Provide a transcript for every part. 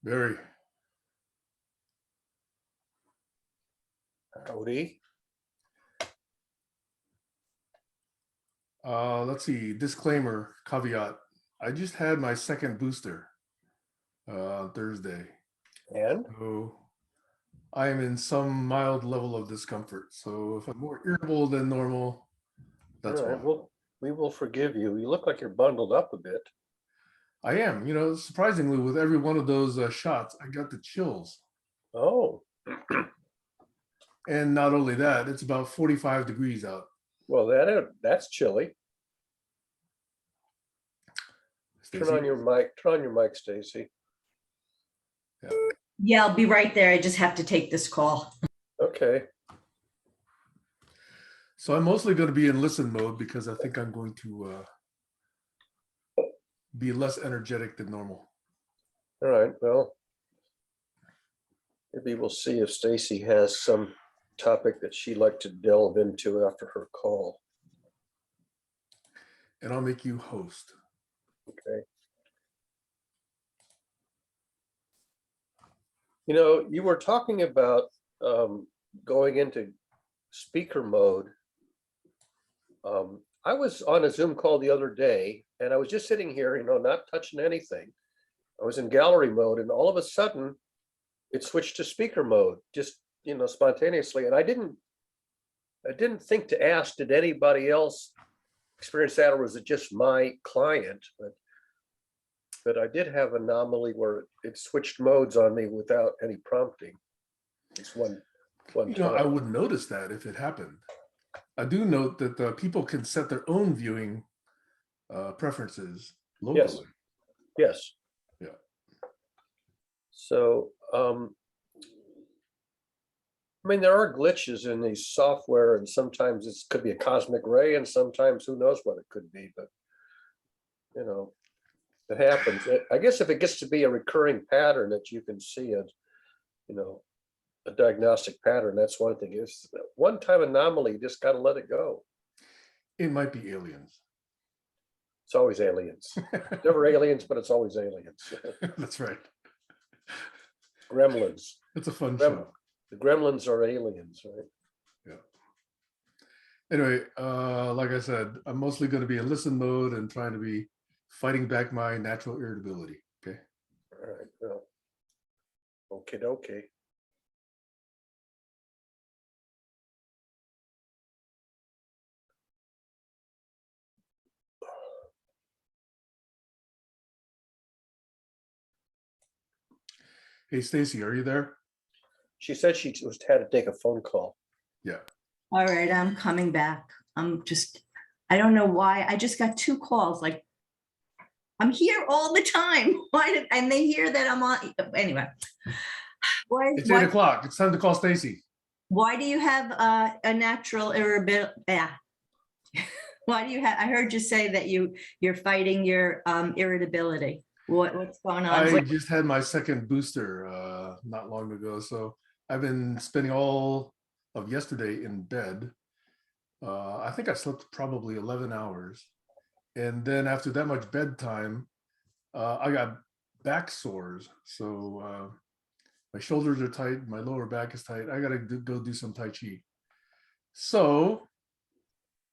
Very. Howdy. Let's see. Disclaimer, caveat. I just had my second booster Thursday. And So I am in some mild level of discomfort. So if I'm more irritable than normal, that's all right, why. well, we will forgive you. You look like you're bundled up a bit. I am. Surprisingly, with every one of those shots, I got the chills. Oh, And not only that, it's about 45 degrees out. well, that's chilly. Stacey? Turn on your mic. Turn on your mic, Stacy. Yeah, I'll be right there. I just have to take this call. Okay. So I'm mostly going to be in listen mode because I think I'm going to be less energetic than normal. All right. Well, maybe we'll see if Stacy has some topic that she'd like to delve into after her call. And I'll make you host. Okay. You were talking about going into speaker mode. I was on a Zoom call the other day, and I was just sitting here, not touching anything. I was in gallery mode, and all of a sudden, it switched to speaker mode, just spontaneously. And I didn't think to ask, did anybody else experience that, or was it just my client? But I did have an anomaly where it switched modes on me without any prompting. It's one time. I would notice that if it happened. I do note that people can set their own viewing preferences locally. Yes. Yeah. So, there are glitches in these software, and sometimes it could be a cosmic ray, and sometimes who knows what it could be, but it happens. I guess if it gets to be a recurring pattern that you can see a diagnostic pattern, that's one thing. Is one-time anomaly, you just got to let it go. It might be aliens. It's always aliens. Never aliens, but it's always aliens. That's right. Gremlins. It's a fun show. The gremlins are aliens, right? Yeah. Anyway, like I said, I'm mostly going to be in listen mode and trying to be fighting back my natural irritability. Okay. All right. Well, okay. Hey, Stacy, are you there? She said she had to take a phone call. Yeah. All right, I'm coming back. I don't know why. I just got 2 calls. Like, I'm here all the time. And they hear that I'm on. Anyway. It's 8 o'clock. It's time to call Stacy. Why do you have a natural irritability? Yeah. Why do you have? I heard you say that you're fighting your irritability. What's going on? I just had my second booster not long ago, so I've been spending all of yesterday in bed. I think I slept probably 11 hours, and then after that much bedtime, I got back sores. So my shoulders are tight, my lower back is tight. I gotta go do some Tai Chi. So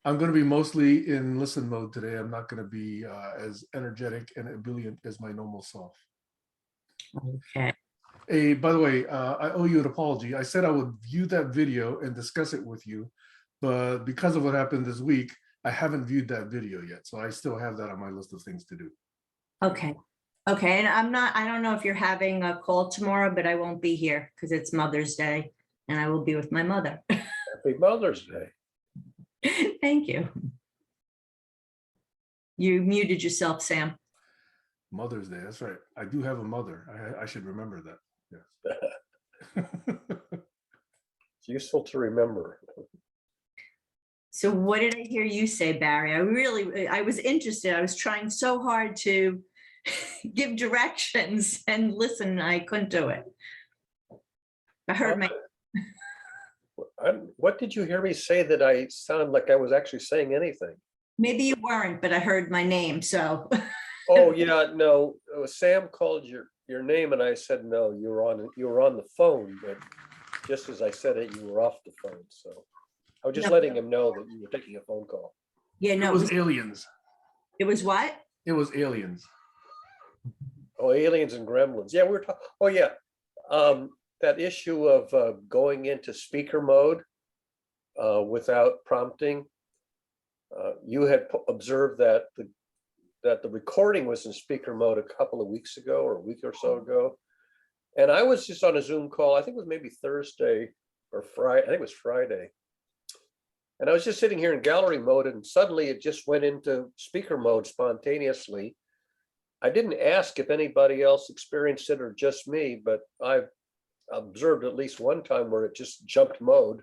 I'm going to be mostly in listen mode today. I'm not going to be as energetic and ebullient as my normal self. Okay. Hey, by the way, I owe you an apology. I said I would view that video and discuss it with you, but because of what happened this week, I haven't viewed that video yet. So I still have that on my list of things to do. Okay. And I don't know if you're having a call tomorrow, but I won't be here because it's Mother's Day and I will be with my mother. Happy Mother's Day. Thank you. You muted yourself, Sam. Mother's Day. That's right. I do have a mother. I should remember that. Yes. It's useful to remember. So what did I hear you say, Barry? I was interested. I was trying so hard to give directions and listen. I couldn't do it. I heard What did you hear me say that I sounded like I was actually saying anything? maybe you weren't, but I heard my name. So Oh yeah, no. Sam called your name and I said, no, you were on the phone, but just as I said it, you were off the phone. So I was just No. letting him know that you were taking a phone call. Yeah, It no, was aliens. it was what? It was aliens. Oh, aliens and gremlins. Yeah, we were talking. Oh, yeah. That issue of going into speaker mode without prompting. You had observed that the recording was in speaker mode a couple of weeks ago or a week or so ago. And I was just on a Zoom call. I think it was maybe Thursday or Friday. I think it was Friday. And I was just sitting here in gallery mode, and suddenly it just went into speaker mode spontaneously. I didn't ask if anybody else experienced it or just me, but I've observed at least one time where it just jumped mode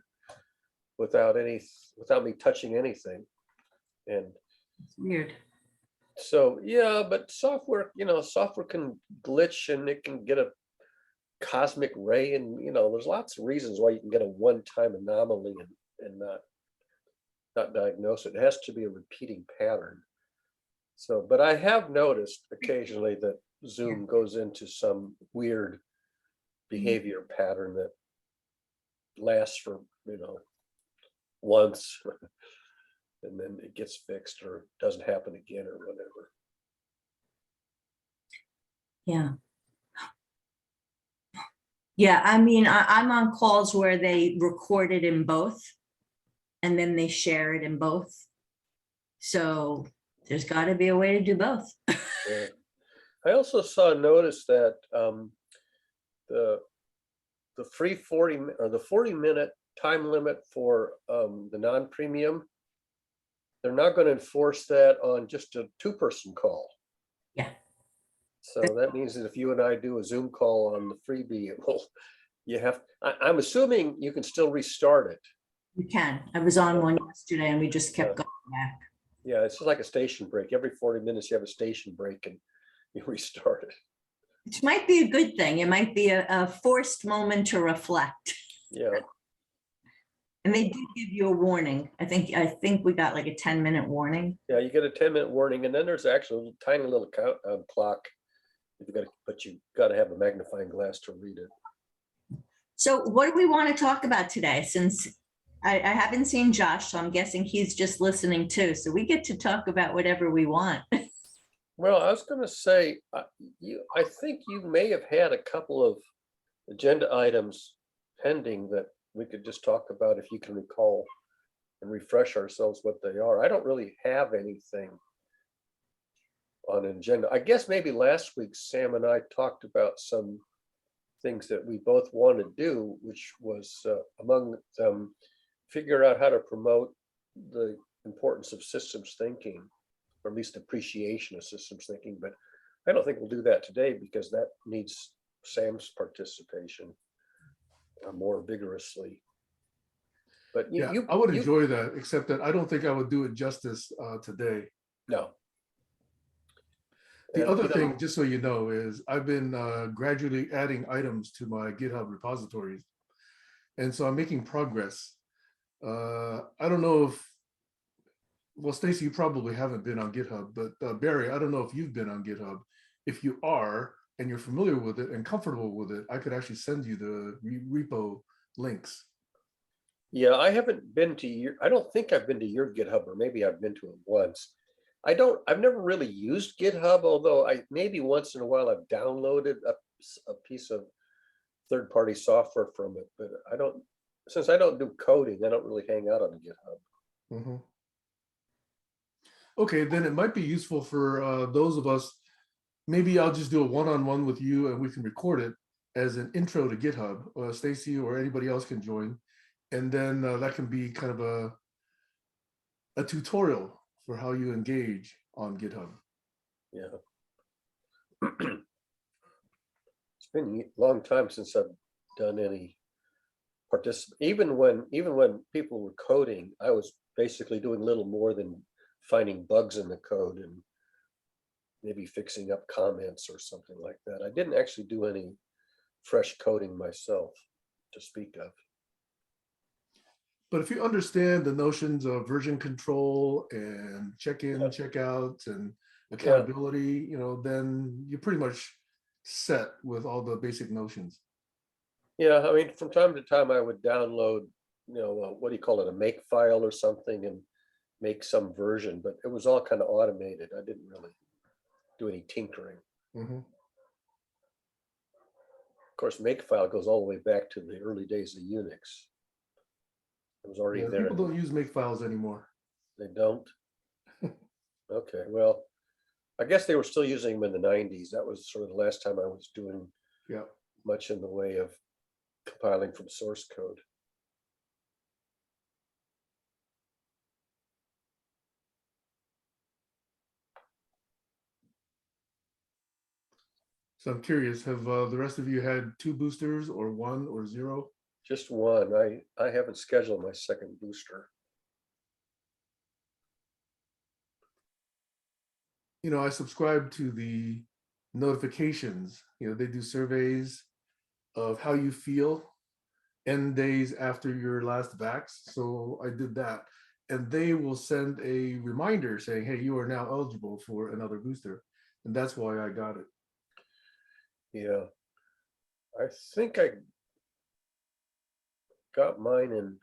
without me touching anything. And It's weird. so, yeah, but software can glitch and it can get a cosmic ray, and there's lots of reasons why you can get a one-time anomaly and not diagnose it. It has to be a repeating pattern. So, but I have noticed occasionally that Zoom goes into some weird behavior pattern that lasts for, once, and then it gets fixed or doesn't happen again or whatever. Yeah. Yeah, I mean, I'm on calls where they record it in both and then they share it in both. So there's got to be a way to do both. Yeah. I also notice that the free 40-minute time limit for the non-premium, they're not going to enforce that on just a two-person call. Yeah. So that means that if you and I do a Zoom call on the freebie, I'm assuming you can still restart it. You can. I was on one yesterday and we just kept going back. Yeah, it's just like a station break. Every 40 minutes you have a station break and you restart it. Which might be a good thing. It might be a forced moment to reflect. Yeah. And they do give you a warning. I think we got like a 10-minute warning. Yeah, you get a 10-minute warning, and then there's actually a tiny little countdown clock. But you got to have a magnifying glass to read it. So what do we want to talk about today? Since I haven't seen Josh, so I'm guessing he's just listening too. So we get to talk about whatever we want. Well, I was going to say, I think you may have had a couple of agenda items pending that we could just talk about if you can recall and refresh ourselves what they are. I don't really have anything on an agenda. I guess maybe last week Sam and I talked about some things that we both want to do, which was among them figure out how to promote the importance of systems thinking, or at least appreciation of systems thinking. But I don't think we'll do that today because that needs Sam's participation more vigorously. But I would enjoy that, except that I don't think I would do it justice today. No. The other thing, just so you know, is I've been gradually adding items to my GitHub repositories. And so I'm making progress. I don't know if, well, Stacy, you probably haven't been on GitHub, but Barry, I don't know if you've been on GitHub. If you are, and you're familiar with it and comfortable with it, I could actually send you the repo links. Yeah, I haven't been to I don't think I've been to your GitHub, or maybe I've been to it once. I've never really used GitHub, although maybe once in a while I've downloaded a piece of third-party software from it, but since I don't do coding, I don't really hang out on GitHub. Mm-hmm. Okay, then it might be useful for those of us. Maybe I'll just do a one-on-one with you and we can record it as an intro to GitHub. Stacy or anybody else can join. And then that can be kind of a tutorial for how you engage on GitHub. Yeah. It's been a long time since I've done any even when people were coding, I was basically doing little more than finding bugs in the code and maybe fixing up comments or something like that. I didn't actually do any fresh coding myself to speak of. But if you understand the notions of version control and check-in, check-out, and accountability, then you pretty much set with all the basic notions. Yeah, I mean, from time to time, I would download, what do you call it, a make file or something and make some version, but it was all kind of automated. I didn't really do any tinkering. Mhm. Of course, Makefile goes all the way back to the early days of Unix. It was already Yeah, there. people don't use make files anymore. They don't? Okay, well, I guess they were still using them in the 90s. That was sort of the last time I was doing Yeah. much in the way of compiling from source code. So I'm curious, have the rest of you had 2 boosters or 1 or 0? Just one. I haven't scheduled my second booster. I subscribe to the notifications. They do surveys of how you feel N days after your last vax. So I did that. And they will send a reminder saying, hey, you are now eligible for another booster. And that's why I got it. Yeah. I think I got mine in,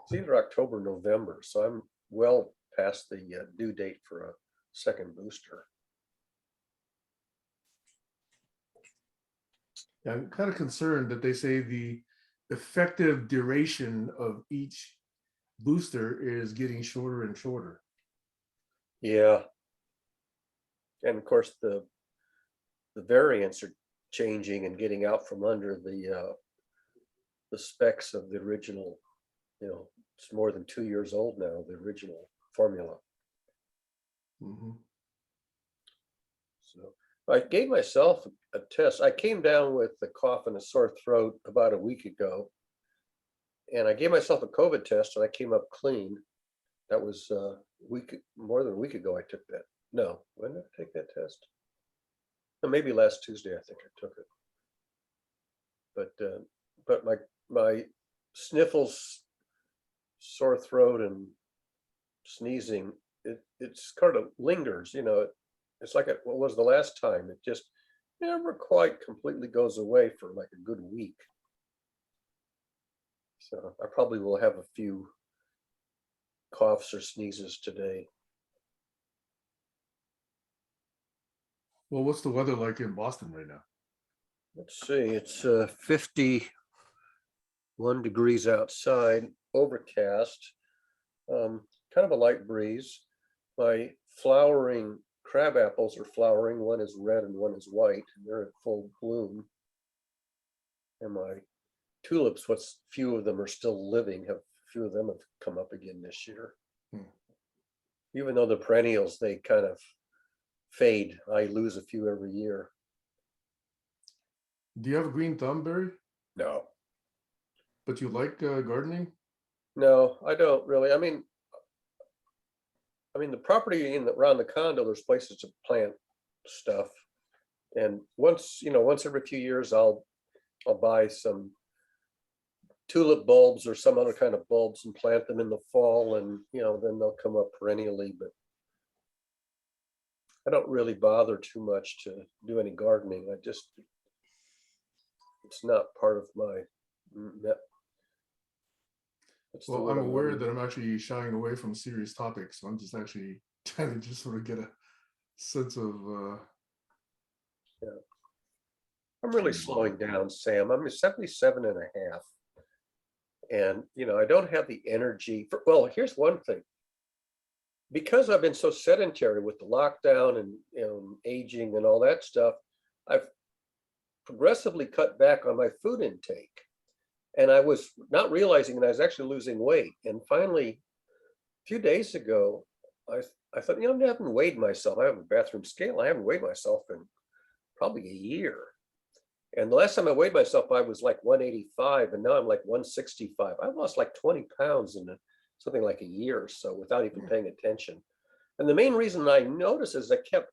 it's either October, November. So I'm well past the due date for a second booster. I'm kind of concerned that they say the effective duration of each booster is getting shorter and shorter. Yeah. And of course, the variants are changing and getting out from under the specs of the original. It's more than 2 years old now, the original formula. Mhm. So I gave myself a test. I came down with a cough and a sore throat about a week ago, and I gave myself a COVID test, and I came up clean. That was more than a week ago. I took that. No, when did I take that test? Maybe last Tuesday. I think I took it. But my sniffles, sore throat, and sneezing, it's kind of lingers. It's like what was the last time? It just never quite completely goes away for like a good week. So I probably will have a few coughs or sneezes today. Well, what's the weather like in Boston right now? Let's see, it's 51 degrees outside, overcast, kind of a light breeze. My flowering crab apples are flowering. One is red and one is white, and they're in full bloom. And my tulips, what's few of them are still living, few of them have come up again this year. Even though the perennials, they kind of fade. I lose a few every year. Do you have a green thumb, Barry? No, But you like gardening? no, I don't really. I mean, the property around the condo, there's places to plant stuff. And once every few years, I'll buy some tulip bulbs or some other kind of bulbs and plant them in the fall, and then they'll come up perennially. But I don't really bother too much to do any gardening. It's not part of my. Well, I'm aware that I'm actually shying away from serious topics. So I'm just actually trying to just sort of get a sense of. Yeah. I'm really slowing down, Sam. I'm 77 and a half. And, I don't have the energy for, well, here's one thing. Because I've been so sedentary with the lockdown and aging and all that stuff, I've progressively cut back on my food intake. And I was not realizing that I was actually losing weight. And finally, a few days ago, I thought, I haven't weighed myself. I have a bathroom scale. I haven't weighed myself in probably a year. And the last time I weighed myself, I was like 185, and now I'm like 165. I've lost like 20 pounds in something like a year or so without even paying attention. And the main reason I noticed is I kept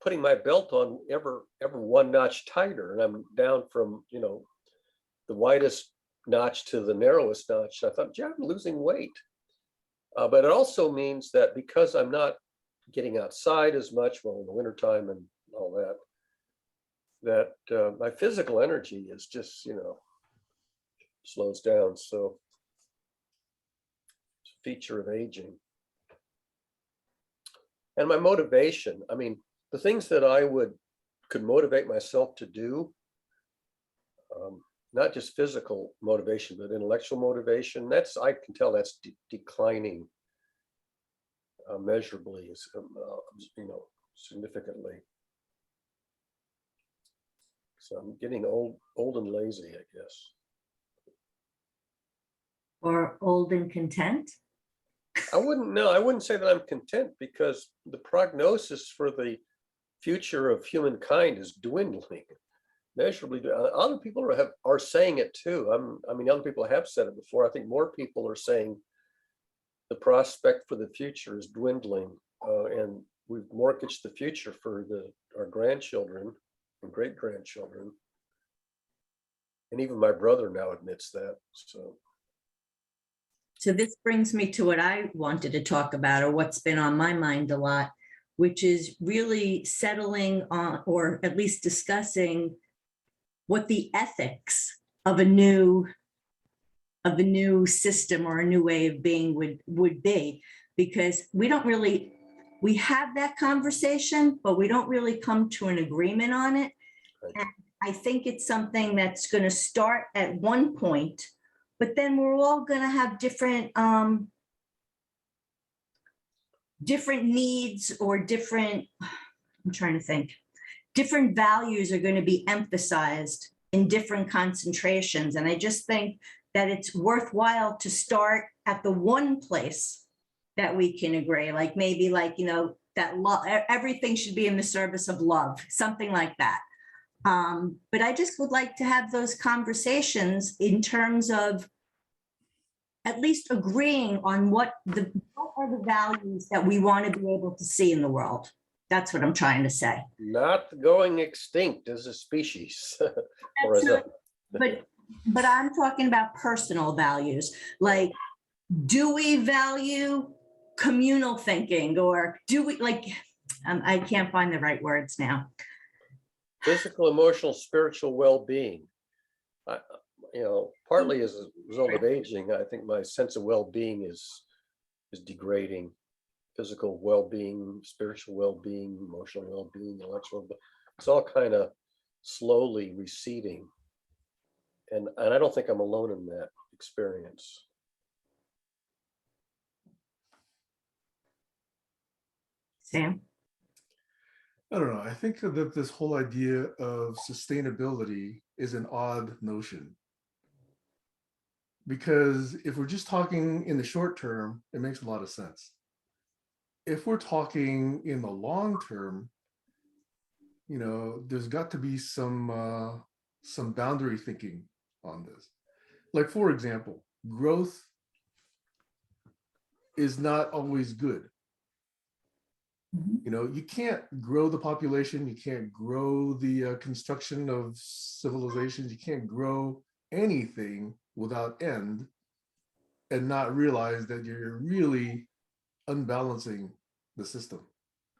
putting my belt on ever one notch tighter, and I'm down from the widest notch to the narrowest notch. I thought, yeah, I'm losing weight. But it also means that because I'm not getting outside as much, well, in the wintertime and all that, that my physical energy is just, slows down. So it's a feature of aging. And my motivation, I mean, the things that I could motivate myself to do, not just physical motivation, but intellectual motivation, I can tell that's declining measurably, significantly. So I'm getting old and lazy, I guess. Or old and content? I wouldn't say that I'm content, because the prognosis for the future of humankind is dwindling measurably. Other people are saying it too. I mean, other people have said it before. I think more people are saying the prospect for the future is dwindling, and we've mortgaged the future for our grandchildren and great grandchildren. And even my brother now admits that. So this brings me to what I wanted to talk about, or what's been on my mind a lot, which is really settling on, or at least discussing, what the ethics of a new system or a new way of being would be, because we have that conversation, but we don't really come to an agreement on it. And I think it's something that's going to start at one point, but then we're all going to have different needs, or different values are going to be emphasized in different concentrations. And I just think that it's worthwhile to start at the one place that we can agree, like maybe that love, everything should be in the service of love, something like that. But I just would like to have those conversations in terms of at least agreeing on what are the values that we want to be able to see in the world. That's what I'm trying to say. Not going extinct as a species. But I'm talking about personal values. Like, do we value communal thinking, or do we I can't find the right words now. Physical, emotional, spiritual well-being. Partly as a result of aging, I think my sense of well-being is degrading. Physical well-being, spiritual well-being, emotional well-being, intellectual, it's all kind of slowly receding. And I don't think I'm alone in that experience. Sam? I don't know. I think that this whole idea of sustainability is an odd notion. Because if we're just talking in the short term, it makes a lot of sense. If we're talking in the long term, there's got to be some boundary thinking on this. Like, for example, growth is not always good. You can't grow the population, you can't grow the construction of civilizations, you can't grow anything without end and not realize that you're really unbalancing the system.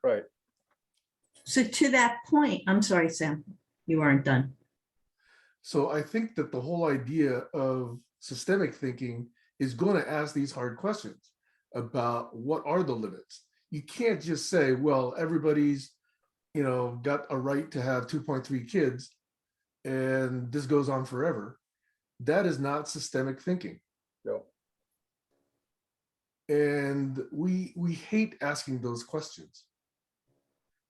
Right. So to that point, I'm sorry, Sam, you aren't done. So I think that the whole idea of systemic thinking is going to ask these hard questions about what are the limits. You can't just say, well, everybody's, got a right to have 2.3 kids and this goes on forever. That is not systemic thinking. No. And we hate asking those questions,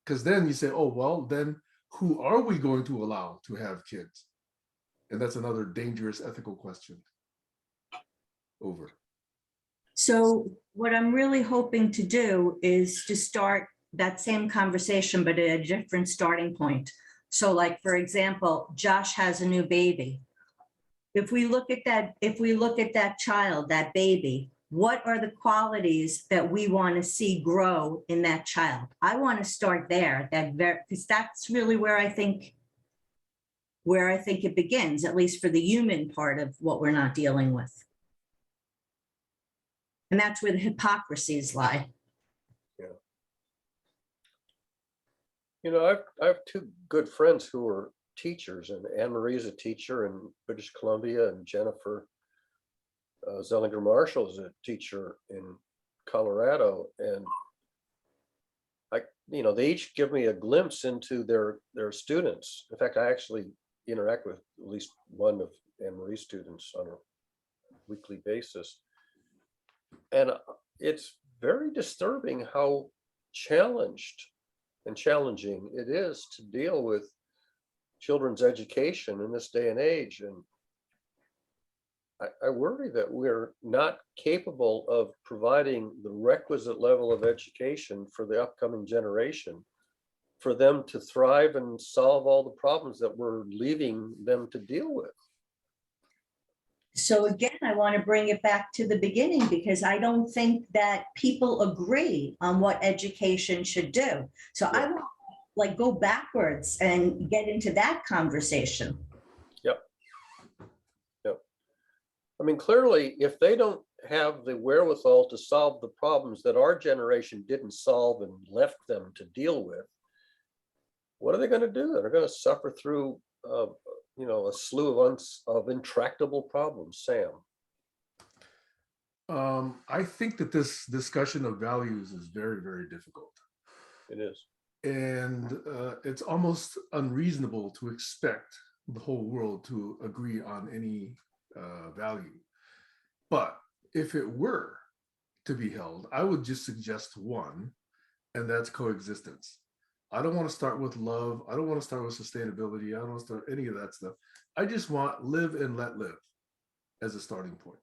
because then you say, oh, well, then who are we going to allow to have kids? And that's another dangerous ethical question. Over. So what I'm really hoping to do is to start that same conversation, but at a different starting point. So like, for example, Josh has a new baby. If we look at that child, that baby, what are the qualities that we want to see grow in that child? I want to start there, because that's really where I think it begins, at least for the human part of what we're not dealing with. And that's where the hypocrisies lie. Yeah. I have two good friends who are teachers, and Anne Marie is a teacher in British Columbia, and Jennifer Zellinger Marshall is a teacher in Colorado, and they each give me a glimpse into their students. In fact, I actually interact with at least one of Anne Marie's students on a weekly basis. And it's very disturbing how challenged and challenging it is to deal with children's education in this day and age. And I worry that we're not capable of providing the requisite level of education for the upcoming generation, for them to thrive and solve all the problems that we're leaving them to deal with. So again, I want to bring it back to the beginning, because I don't think that people agree on what education should do. So I want to go backwards and get into that conversation. I mean, clearly, if they don't have the wherewithal to solve the problems that our generation didn't solve and left them to deal with, what are they going to do? They're going to suffer through, a slew of intractable problems. Sam. I think that this discussion of values is very, very difficult. It is. And it's almost unreasonable to expect the whole world to agree on any value. But if it were to be held, I would just suggest one, and that's coexistence. I don't want to start with love. I don't want to start with sustainability. I don't want to start any of that stuff. I just want live and let live as a starting point.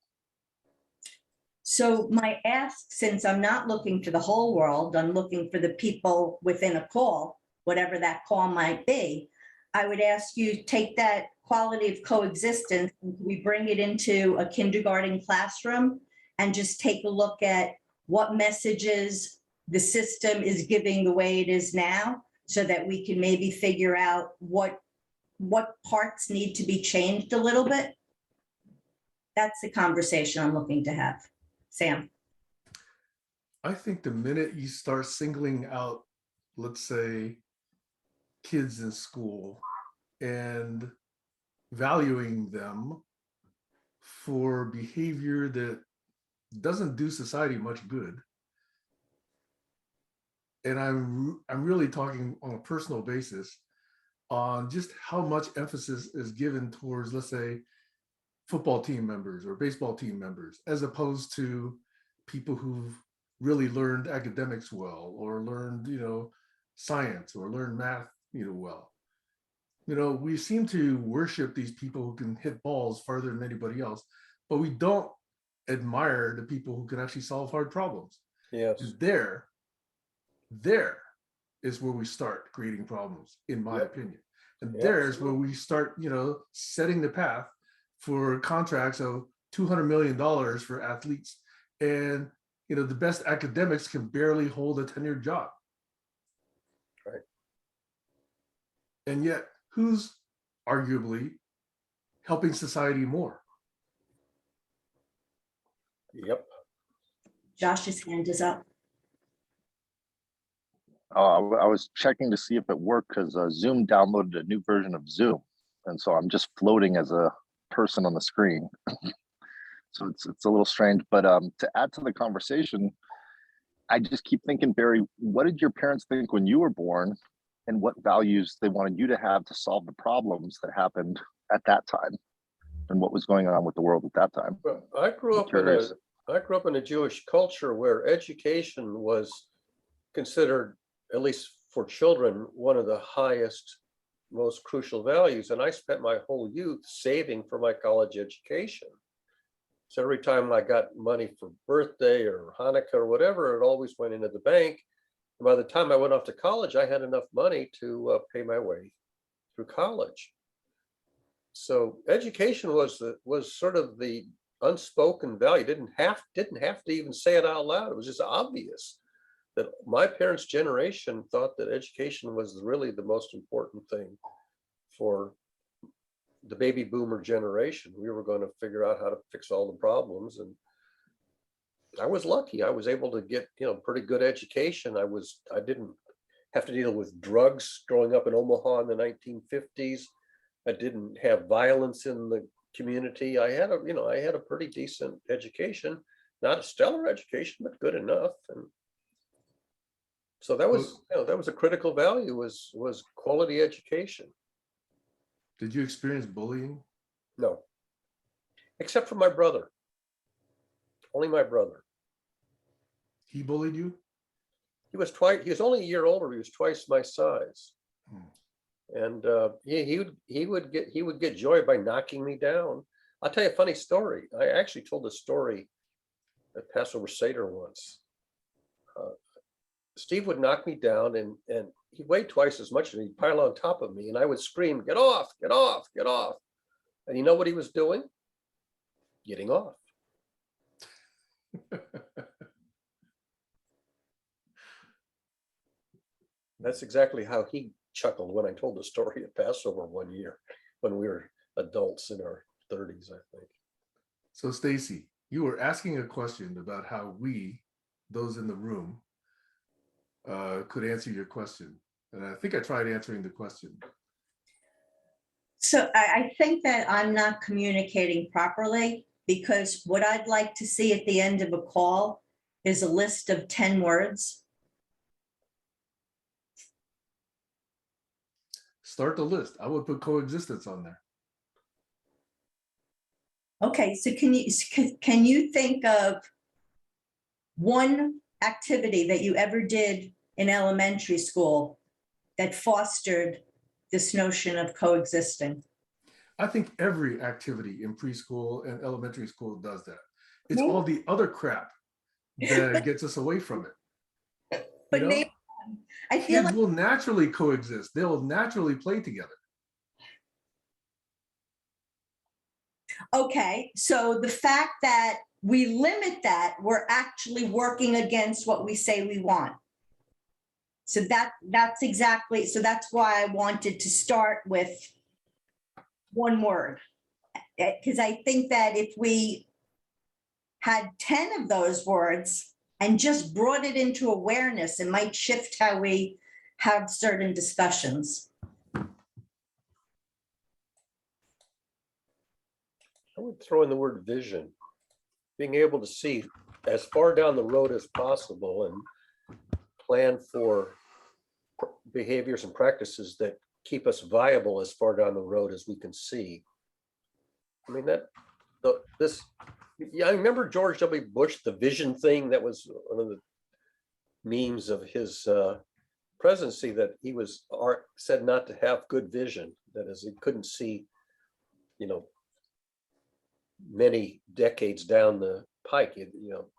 So my ask, since I'm not looking for the whole world, I'm looking for the people within a call, whatever that call might be, I would ask you take that quality of coexistence, and we bring it into a kindergarten classroom and just take a look at what messages the system is giving the way it is now, so that we can maybe figure out what parts need to be changed a little bit. That's the conversation I'm looking to have. Sam. I think the minute you start singling out, let's say, kids in school and valuing them for behavior that doesn't do society much good, and I'm really talking on a personal basis on just how much emphasis is given towards, let's say, football team members or baseball team members, as opposed to people who've really learned academics well, or learned, science, or learned math, well. We seem to worship these people who can hit balls farther than anybody else, but we don't admire the people who can actually solve hard problems. Yes. And there is where we start creating problems, in my opinion. And there's where we start, setting the path for contracts of $200 million for athletes. And, the best academics can barely hold a tenured job. Right. And yet, who's arguably helping society more? Yep. Josh's hand is up. I was checking to see if it worked because Zoom downloaded a new version of Zoom, and so I'm just floating as a person on the screen. So it's a little strange, but to add to the conversation, I just keep thinking, Barry, what did your parents think when you were born, and what values they wanted you to have to solve the problems that happened at that time, and what was going on with the world at that time? Well, I grew up in a Jewish culture where education was considered, at least for children, one of the highest, most crucial values. And I spent my whole youth saving for my college education. So every time I got money for birthday or Hanukkah or whatever, it always went into the bank. And by the time I went off to college, I had enough money to pay my way through college. So education was sort of the unspoken value. Didn't have to even say it out loud. It was just obvious that my parents' generation thought that education was really the most important thing for the baby boomer generation. We were going to figure out how to fix all the problems. And I was lucky. I was able to get, pretty good education. I didn't have to deal with drugs growing up in Omaha in the 1950s. I didn't have violence in the community. I had a pretty decent education, not a stellar education, but good enough. And so that was, that was a critical value, was quality education. Did you experience bullying? No, except for my brother. Only my brother. He bullied you? He was only a year older. He was twice my size. And he would get joy by knocking me down. I'll tell you a funny story. I actually told a story at Passover Seder once. Steve would knock me down, and he weighed twice as much, and he'd pile on top of me, and I would scream, "Get off, get off, get off." And you know what he was doing? Getting off. That's exactly how he chuckled when I told the story at Passover one year when we were adults in our 30s, I think. So Stacy, you were asking a question about how we, those in the room, could answer your question. And I think I tried answering the question. So I think that I'm not communicating properly, because what I'd like to see at the end of a call is a list of 10 words. Start the list. I would put coexistence on there. Okay, so can you think of one activity that you ever did in elementary school that fostered this notion of coexisting? I think every activity in preschool and elementary school does that. It's Maybe. all the other crap that gets us away from it. But You know? maybe I feel Kids like, will naturally coexist. They'll naturally play together. okay, so the fact that we limit that, we're actually working against what we say we want. So that's exactly, so that's why I wanted to start with one word. Because I think that if we had 10 of those words and just brought it into awareness, it might shift how we have certain discussions. I would throw in the word vision, being able to see as far down the road as possible and plan for behaviors and practices that keep us viable as far down the road as we can see. I mean, I remember George W. Bush, the vision thing, that was one of the memes of his presidency, that he said not to have good vision. That is, he couldn't see, many decades down the pike.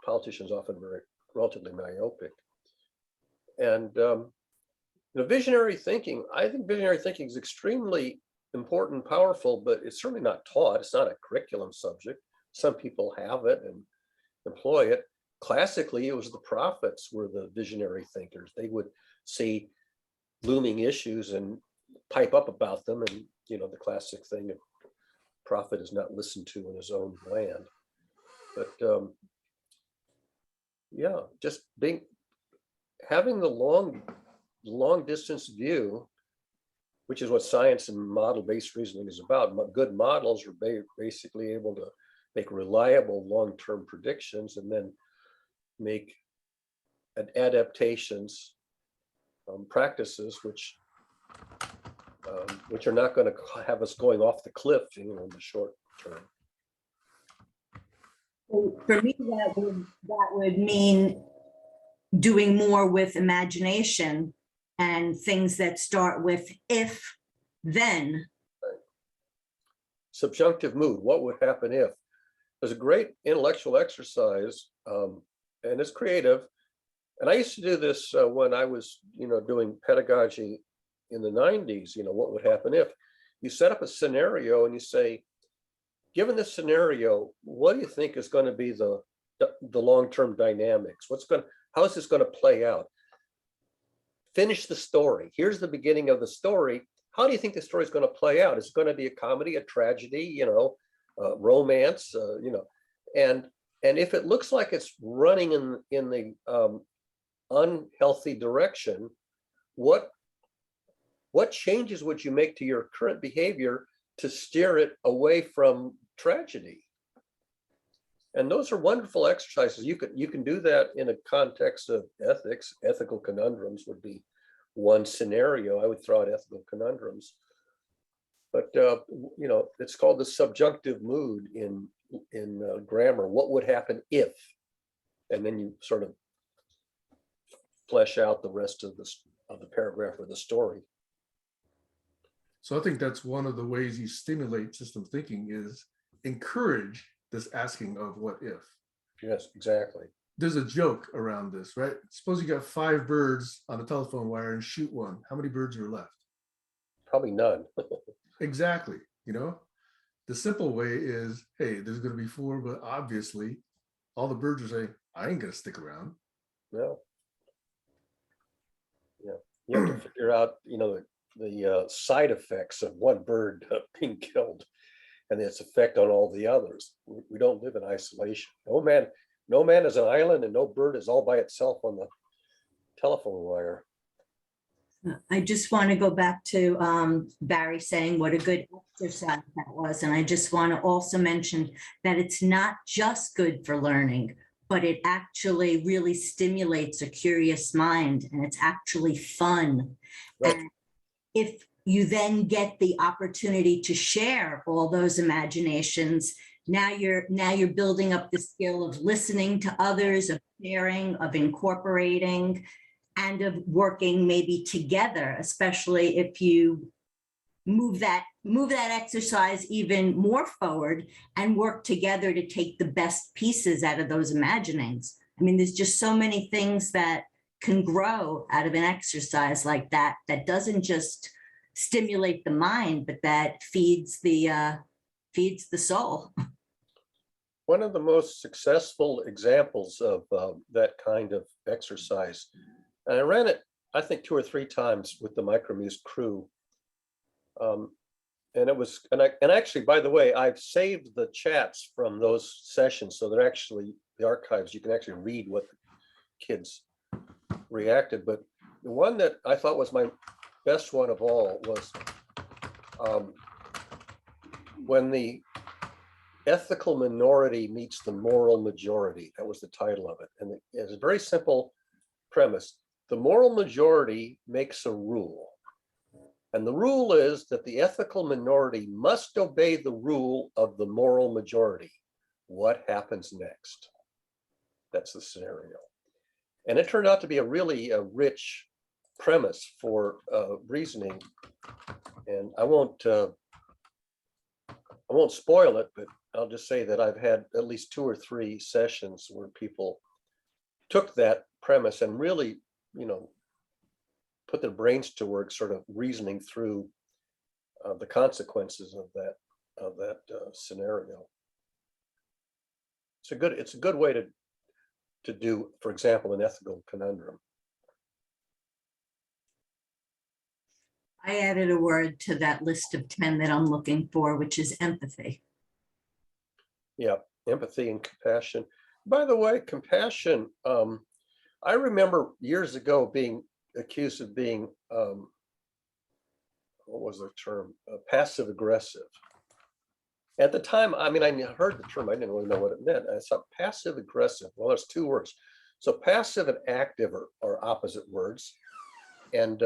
Politicians often very relatively myopic. And visionary thinking, I think visionary thinking is extremely important, powerful, but it's certainly not taught. It's not a curriculum subject. Some people have it and employ it. Classically, it was the prophets were the visionary thinkers. They would see looming issues and pipe up about them. And, the classic thing, a prophet is not listened to in his own land. But just having the long distance view, which is what science and model-based reasoning is about. Good models are basically able to make reliable long-term predictions and then make adaptations, practices, which are not going to have us going off the cliff, in the short term. For me, that would mean doing more with imagination and things that start with if, then. Subjunctive mood. What would happen if? There's a great intellectual exercise, and it's creative. And I used to do this when I was, doing pedagogy in the 90s. What would happen if? You set up a scenario and you say, given this scenario, what do you think is going to be the long-term dynamics? How is this going to play out? Finish the story. Here's the beginning of the story. How do you think the story is going to play out? Is it going to be a comedy, a tragedy, romance, and if it looks like it's running in the unhealthy direction, what changes would you make to your current behavior to steer it away from tragedy. And those are wonderful exercises. You can do that in a context of ethics. Ethical conundrums would be one scenario. I would throw out ethical conundrums. But it's called the subjunctive mood in grammar. What would happen if? And then you sort of flesh out the rest of the paragraph or the story. So I think that's one of the ways you stimulate system thinking is encourage this asking of what if. Yes, exactly. There's a joke around this, right? Suppose you got 5 birds on a telephone wire and shoot one. How many birds are left? Probably none. Exactly. The simple way is, hey, there's going to be 4, but obviously all the birds are saying, I ain't going to stick around. No. Yeah. You have to figure out, the side effects of one bird being killed and its effect on all the others. We don't live in isolation. No man is an island, and no bird is all by itself on the telephone wire. I just want to go back to Barry saying what a good exercise that was. And I just want to also mention that it's not just good for learning, but it actually really stimulates a curious mind, and it's actually fun. Right. And if you then get the opportunity to share all those imaginations, now you're building up the skill of listening to others, of sharing, of incorporating, and of working maybe together, especially if you move that exercise even more forward and work together to take the best pieces out of those imaginings. I mean, there's just so many things that can grow out of an exercise like that, that doesn't just stimulate the mind, but that feeds the soul. One of the most successful examples of that kind of exercise, and I ran it, I think 2 or 3 times with the Micromuse crew. And it was, and actually, by the way, I've saved the chats from those sessions. So they're actually the archives. You can actually read what the kids reacted. But the one that I thought was my best one of all was when the ethical minority meets the moral majority. That was the title of it. And it's a very simple premise. The moral majority makes a rule. And the rule is that the ethical minority must obey the rule of the moral majority. What happens next? That's the scenario. And it turned out to be a really rich premise for reasoning. And I won't spoil it, but I'll just say that I've had at least 2 or 3 sessions where people took that premise and really, put their brains to work, sort of reasoning through the consequences of that scenario. It's a good way to do, for example, an ethical conundrum. I added a word to that list of 10 that I'm looking for, which is empathy. Yeah, empathy and compassion. By the way, compassion, I remember years ago being accused of being, what was the term? Passive aggressive. At the time, I mean, I heard the term, I didn't really know what it meant. I thought passive aggressive, well, there's 2 words. So passive and active are opposite words. And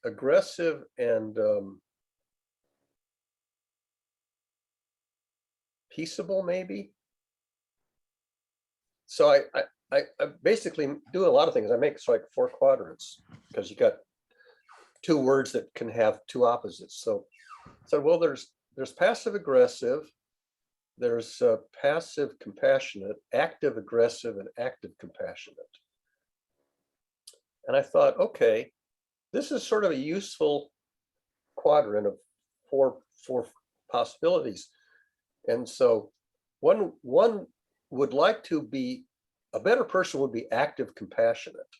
aggressive and peaceable, maybe. So I basically do a lot of things. I make like 4 quadrants because you got 2 words that can have 2 opposites. So well, there's passive aggressive, there's passive compassionate, active aggressive, and active compassionate. And I thought, okay, this is sort of a useful quadrant of four possibilities. And so one would like to be, a better person would be active compassionate,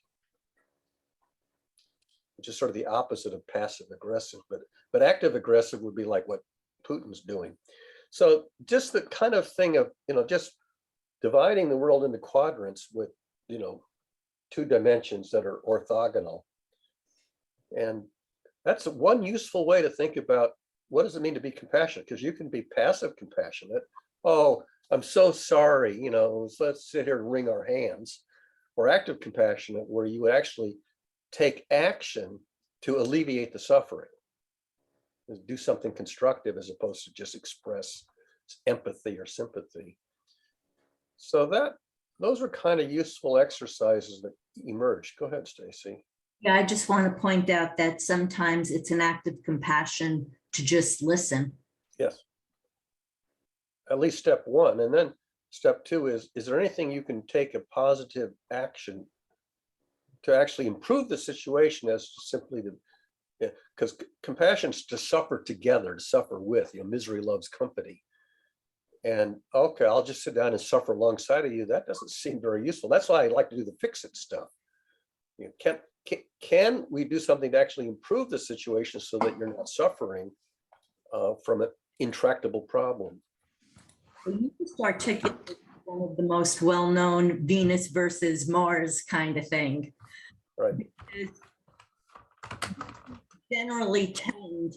which is sort of the opposite of passive aggressive, but active aggressive would be like what Putin's doing. So just the kind of thing of, just dividing the world into quadrants with, 2 dimensions that are orthogonal. And that's one useful way to think about what does it mean to be compassionate? Because you can be passive compassionate. Oh, I'm so sorry, you know, let's sit here and wring our hands. Or active compassionate, where you would actually take action to alleviate the suffering. Do something constructive as opposed to just express empathy or sympathy. So those are kind of useful exercises that emerge. Go ahead, Stacy. Yeah, I just want to point out that sometimes it's an act of compassion to just listen. Yes. At least step one. And then step two is there anything you can take a positive action to actually improve the situation as simply to, because compassion is to suffer together, to suffer with, you know, misery loves company. And okay, I'll just sit down and suffer alongside of you. That doesn't seem very useful. That's why I like to do the fix it stuff. You know, can we do something to actually improve the situation so that you're not suffering from an intractable problem? You just articulated one of the most well-known Venus versus Mars kind of thing. Right. Because generally tend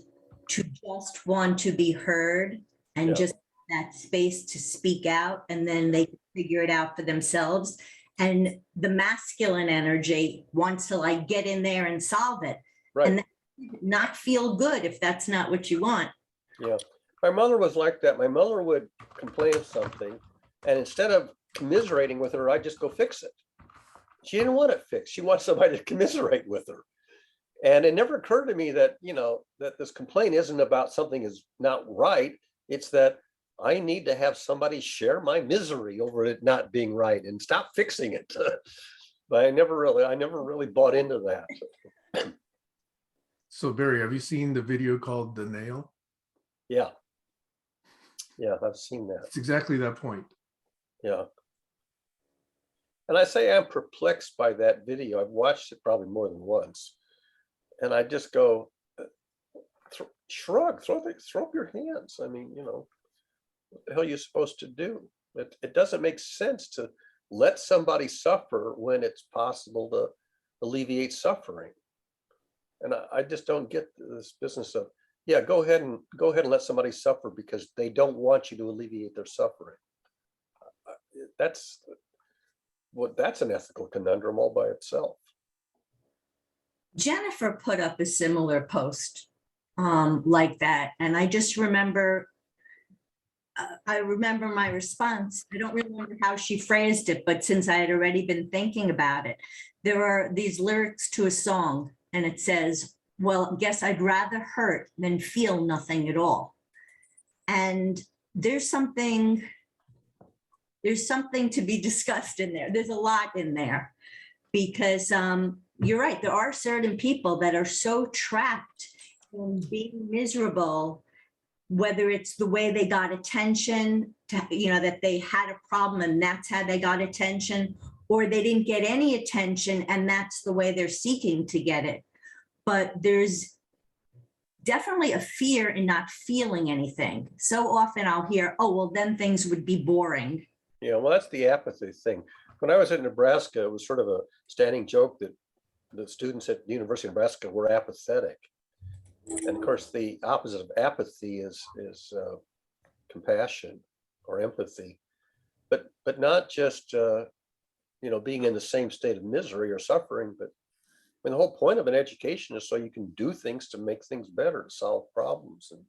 to just want to be heard and Yeah. just that space to speak out, and then they figure it out for themselves. And the masculine energy wants to like get in there and solve it. Right. And not feel good if that's not what you want. Yeah. My mother was like that. My mother would complain of something, and instead of commiserating with her, I'd just go fix it. She didn't want it fixed. She wanted somebody to commiserate with her. And it never occurred to me that, you know, that this complaint isn't about something is not right. It's that I need to have somebody share my misery over it not being right and stop fixing it. But I never really bought into that. So Barry, have you seen the video called The Nail? Yeah. Yeah, I've seen that. It's exactly that point. Yeah. And I say I'm perplexed by that video. I've watched it probably more than once. And I just go, shrug, throw up your hands. I mean, you know, what the hell are you supposed to do? It doesn't make sense to let somebody suffer when it's possible to alleviate suffering. And I just don't get this business of, yeah, go ahead and let somebody suffer because they don't want you to alleviate their suffering. That's an ethical conundrum all by itself. Jennifer put up a similar post like that. And I just remember, I remember my response. I don't remember how she phrased it, but since I had already been thinking about it, there are these lyrics to a song and it says, well, I guess I'd rather hurt than feel nothing at all. And there's something to be discussed in there. There's a lot in there because you're right. There are certain people that are so trapped in being miserable, whether it's the way they got attention, to, you know, that they had a problem and that's how they got attention, or they didn't get any attention and that's the way they're seeking to get it. But there's definitely a fear in not feeling anything. So often I'll hear, oh, well, then things would be boring. Yeah, well, that's the apathy thing. When I was in Nebraska, it was sort of a standing joke that the students at the University of Nebraska were apathetic. And of course, the opposite of apathy is compassion or empathy, but not just you know, being in the same state of misery or suffering. But I mean, the whole point of an education is so you can do things to make things better, to solve problems. And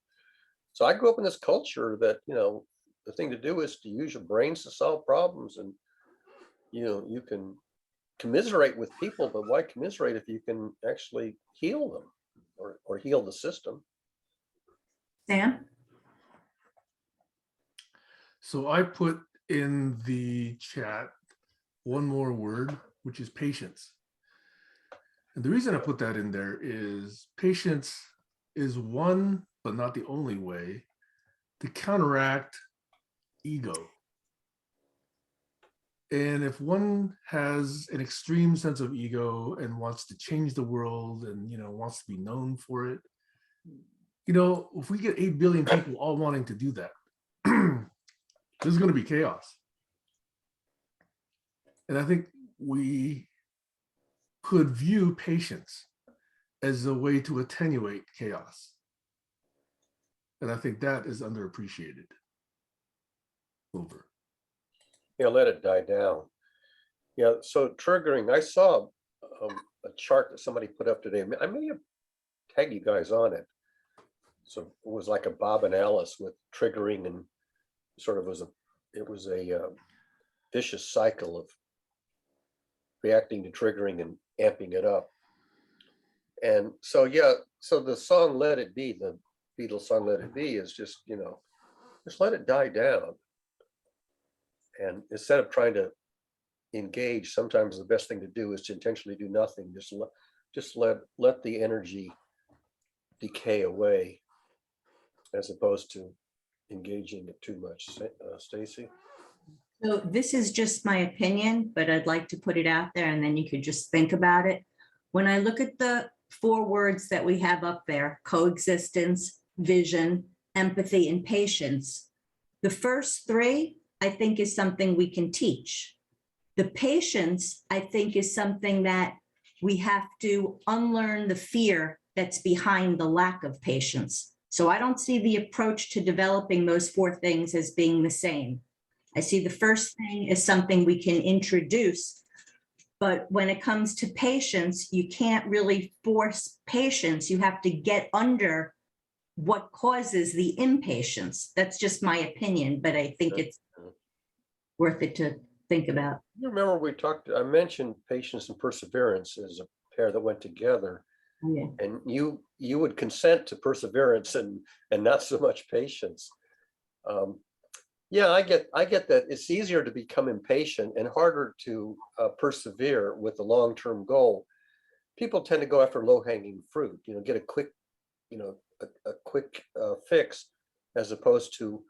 so I grew up in this culture that, you know, the thing to do is to use your brains to solve problems. And you know, you can commiserate with people, but why commiserate if you can actually heal them or heal the system? Sam? So I put in the chat one more word, which is patience. And the reason I put that in there is patience is one, but not the only way to counteract ego. And if one has an extreme sense of ego and wants to change the world and, you know, wants to be known for it, you know, if we get 8 billion people all wanting to do that, there's going to be chaos. And I think we could view patience as a way to attenuate chaos. And I think that is underappreciated. Over. Yeah, let it die down. Yeah, so triggering, I saw a chart that somebody put up today. I may have tagged you guys on it. So it was like a Bob and Alice with triggering, and sort of it was a vicious cycle of reacting to triggering and amping it up. And so, yeah, so the song Let It Be, the Beatles song Let It Be, is just, just let it die down. And instead of trying to engage, sometimes the best thing to do is to intentionally do nothing. Just let the energy decay away, as opposed to engaging it too much. Stacy? So this is just my opinion, but I'd like to put it out there and then you could just think about it. When I look at the 4 words that we have up there, coexistence, vision, empathy, and patience, the first 3, I think, is something we can teach. The patience, I think, is something that we have to unlearn the fear that's behind the lack of patience. So I don't see the approach to developing those 4 things as being the same. I see the first thing as something we can introduce, but when it comes to patience, you can't really force patience. You have to get under what causes the impatience. That's just my opinion, but I think it's worth it to think about. You remember I mentioned patience and perseverance as a pair that went together. Yeah. And you would consent to perseverance and not so much patience. Yeah, I get that. It's easier to become impatient and harder to persevere with the long-term goal. People tend to go after low-hanging fruit, get a quick, a quick fix, as opposed to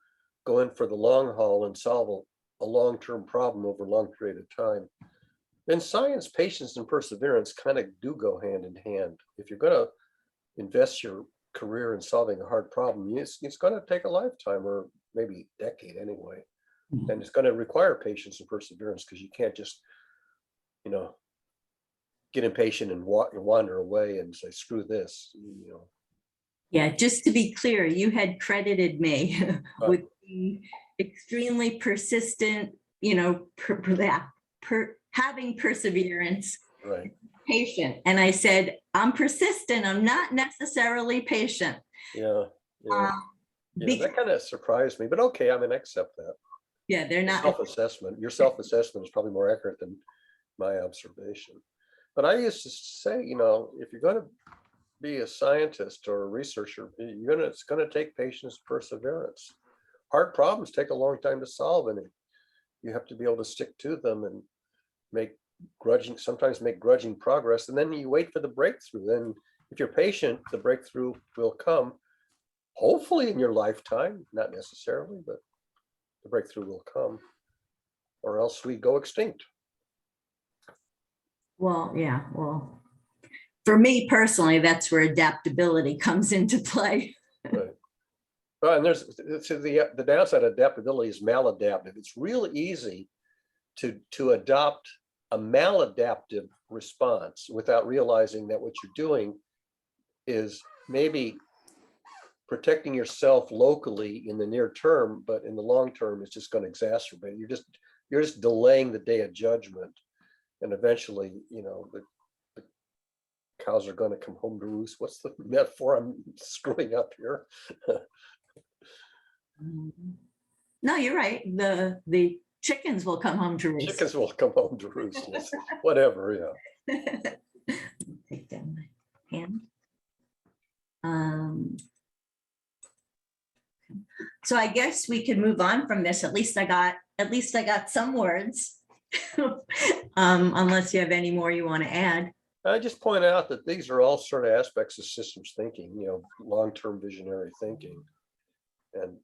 go in for the long haul and solve a long-term problem over a long period of time. In science, patience and perseverance kind of do go hand in hand. If you're going to invest your career in solving a hard problem, it's going to take a lifetime, or maybe a decade anyway. And it's going to require patience and perseverance, because you can't just, get impatient and wander away and say, screw this, Yeah, just to be clear, you had credited me with being extremely persistent, having perseverance, Right. patient. And I said, I'm persistent. I'm not necessarily patient. Yeah. Yeah. Because, That kind of surprised me, but okay. I accept that. yeah, they're not. Self-assessment. Your self-assessment is probably more accurate than my observation. But I used to say, if you're going to be a scientist or a researcher, it's going to take patience, perseverance. Hard problems take a long time to solve, and you have to be able to stick to them and sometimes make grudging progress. And then you wait for the breakthrough. Then if you're patient, the breakthrough will come, hopefully in your lifetime, not necessarily, but the breakthrough will come, or else we go extinct. Well, yeah, well, for me personally, that's where adaptability comes into play. Right. Well, and there's the downside of adaptability is maladaptive. It's real easy to adopt a maladaptive response without realizing that what you're doing is maybe protecting yourself locally in the near term, but in the long term, it's just going to exacerbate. You're just delaying the day of judgment, and eventually, the cows are going to come home to roost. What's the metaphor I'm screwing up here? No, you're right. The chickens will come home to roost. Chickens will come home to roost. Yes. Whatever, yeah. Take down my hand. So I guess we could move on from this. At least I got some words. Unless you have any more you want to add. I just point out that these are all sort of aspects of systems thinking, long-term visionary thinking, and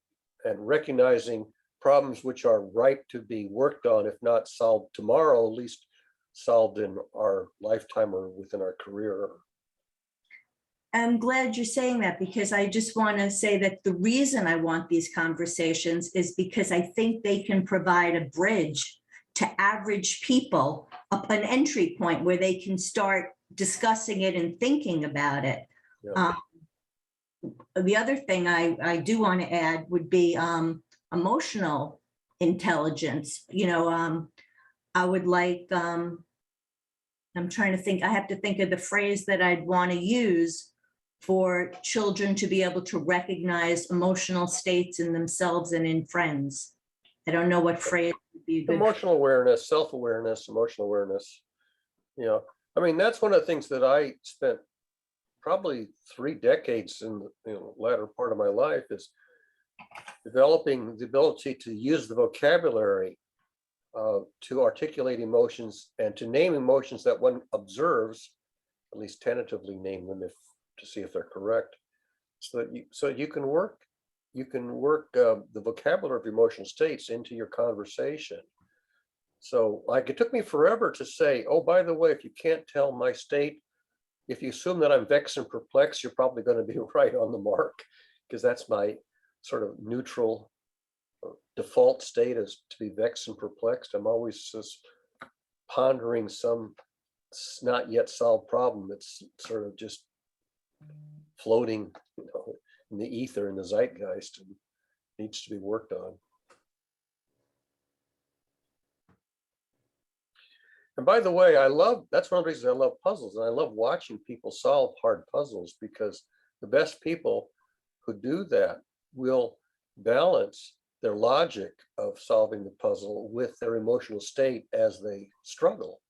recognizing problems which are ripe to be worked on, if not solved tomorrow, at least solved in our lifetime or within our career. I'm glad you're saying that, because I just want to say that the reason I want these conversations is because I think they can provide a bridge to average people, an entry point where they can start discussing it and thinking about it. Yeah. the other thing I do want to add would be emotional intelligence. I would like, I'm trying to think, I have to think of the phrase that I'd want to use for children to be able to recognize emotional states in themselves and in friends. I don't know what phrase would be a good. Emotional awareness, self-awareness, emotional awareness. I mean, that's one of the things that I spent probably 3 decades in the latter part of my life, is developing the ability to use the vocabulary to articulate emotions and to name emotions that one observes, at least tentatively name them to see if they're correct, so that you can work the vocabulary of emotional states into your conversation. So like, it took me forever to say, oh, by the way, if you can't tell my state, if you assume that I'm vexed and perplexed, you're probably going to be right on the mark, because that's my sort of neutral default state, is to be vexed and perplexed. I'm always just pondering some not yet solved problem. It's sort of just floating, in the ether, in the zeitgeist, and needs to be worked on. And by the way, that's one of the reasons I love puzzles, and I love watching people solve hard puzzles, because the best people who do that will balance their logic of solving the puzzle with their emotional state as they struggle.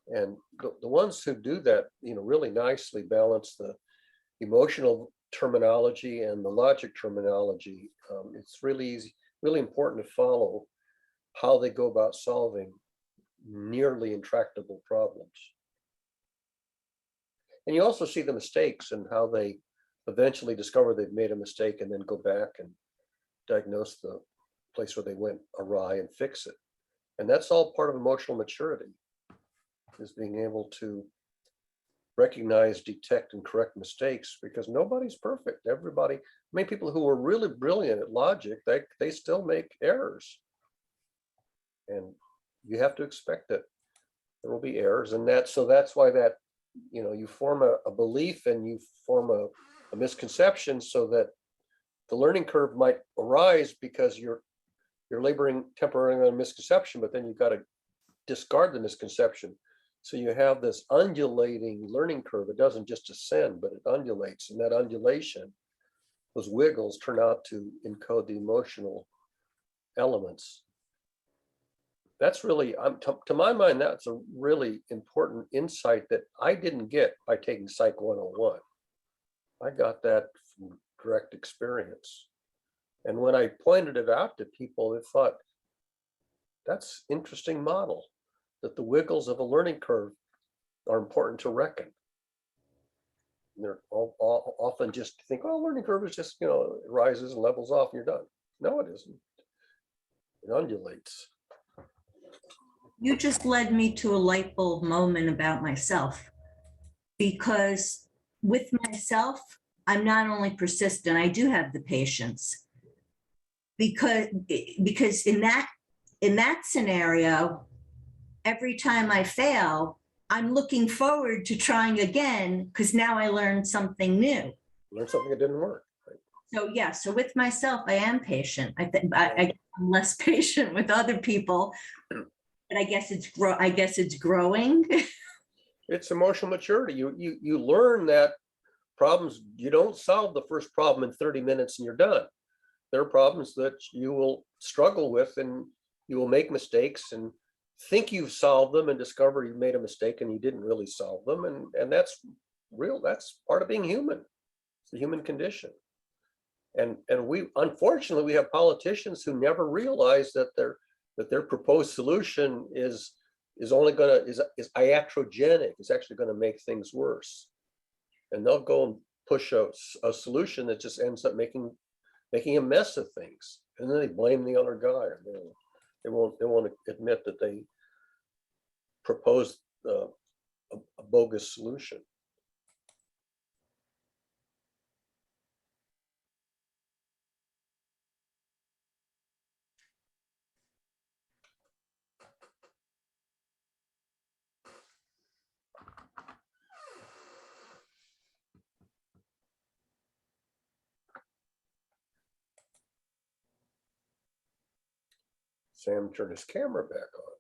And the ones who do that, really nicely balance the emotional terminology and the logic terminology. It's really easy, really important to follow how they go about solving nearly intractable problems. And you also see the mistakes and how they eventually discover they've made a mistake and then go back and diagnose the place where they went awry and fix it. And that's all part of emotional maturity, is being able to recognize, detect, and correct mistakes, because nobody's perfect. Many people who are really brilliant at logic, they still make errors. And you have to expect that there will be errors, and that's why that, you form a belief and you form a misconception, so that the learning curve might arise because you're laboring temporarily on a misconception, but then you've got to discard the misconception. So you have this undulating learning curve. It doesn't just ascend, but it undulates, and that undulation, those wiggles, turn out to encode the emotional elements. That's really, to my mind, that's a really important insight that I didn't get by taking Psych 101. I got that from direct experience. And when I pointed it out to people, they thought, that's interesting model, that the wiggles of a learning curve are important to reckon. And they're all often just think, oh, learning curve is just, it rises and levels off and you're done. No, it isn't. It undulates. You just led me to a light bulb moment about myself, because with myself, I'm not only persistent, I do have the patience, because in that scenario, every time I fail, I'm looking forward to trying again, because now I learned something new. Learn something that didn't work. Right? So yeah, so with myself, I am patient. I think I'm less patient with other people, but I guess it's growing. It's emotional maturity. You learn that problems, you don't solve the first problem in 30 minutes and you're done. There are problems that you will struggle with, and you will make mistakes and think you've solved them and discover you made a mistake and you didn't really solve them. And that's real. That's part of being human. It's the human condition. And we, unfortunately, we have politicians who never realize that their proposed solution is iatrogenic, is actually going to make things worse. And they'll go and push a solution that just ends up making a mess of things. And then they blame the other guy, or they won't admit that they proposed a bogus solution. Sam turned his camera back on.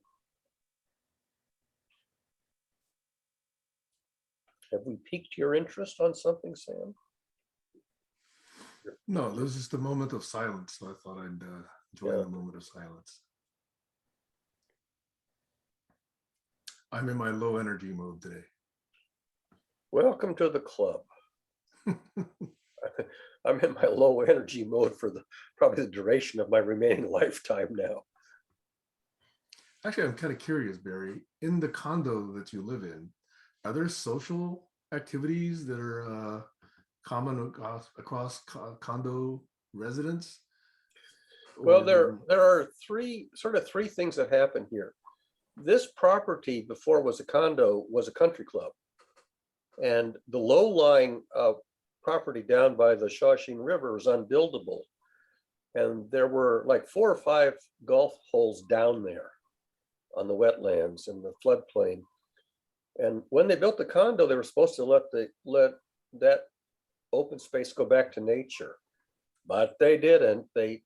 Have we piqued your interest on something, Sam? No, there was just a moment of silence, so I thought I'd join Yeah. the moment of silence. I'm in my low energy mode today. Welcome to the club. I'm in my low energy mode for probably the duration of my remaining lifetime now. Actually, I'm kind of curious, Barry. In the condo that you live in, are there social activities that are common across condo residents? Well, Or there are three things that happen here. This property before was a condo, was a country club. And the low-lying property down by the Shawshene River was unbuildable. And there were like 4 or 5 golf holes down there on the wetlands and the floodplain. And when they built the condo, they were supposed to let that open space go back to nature. But they didn't. They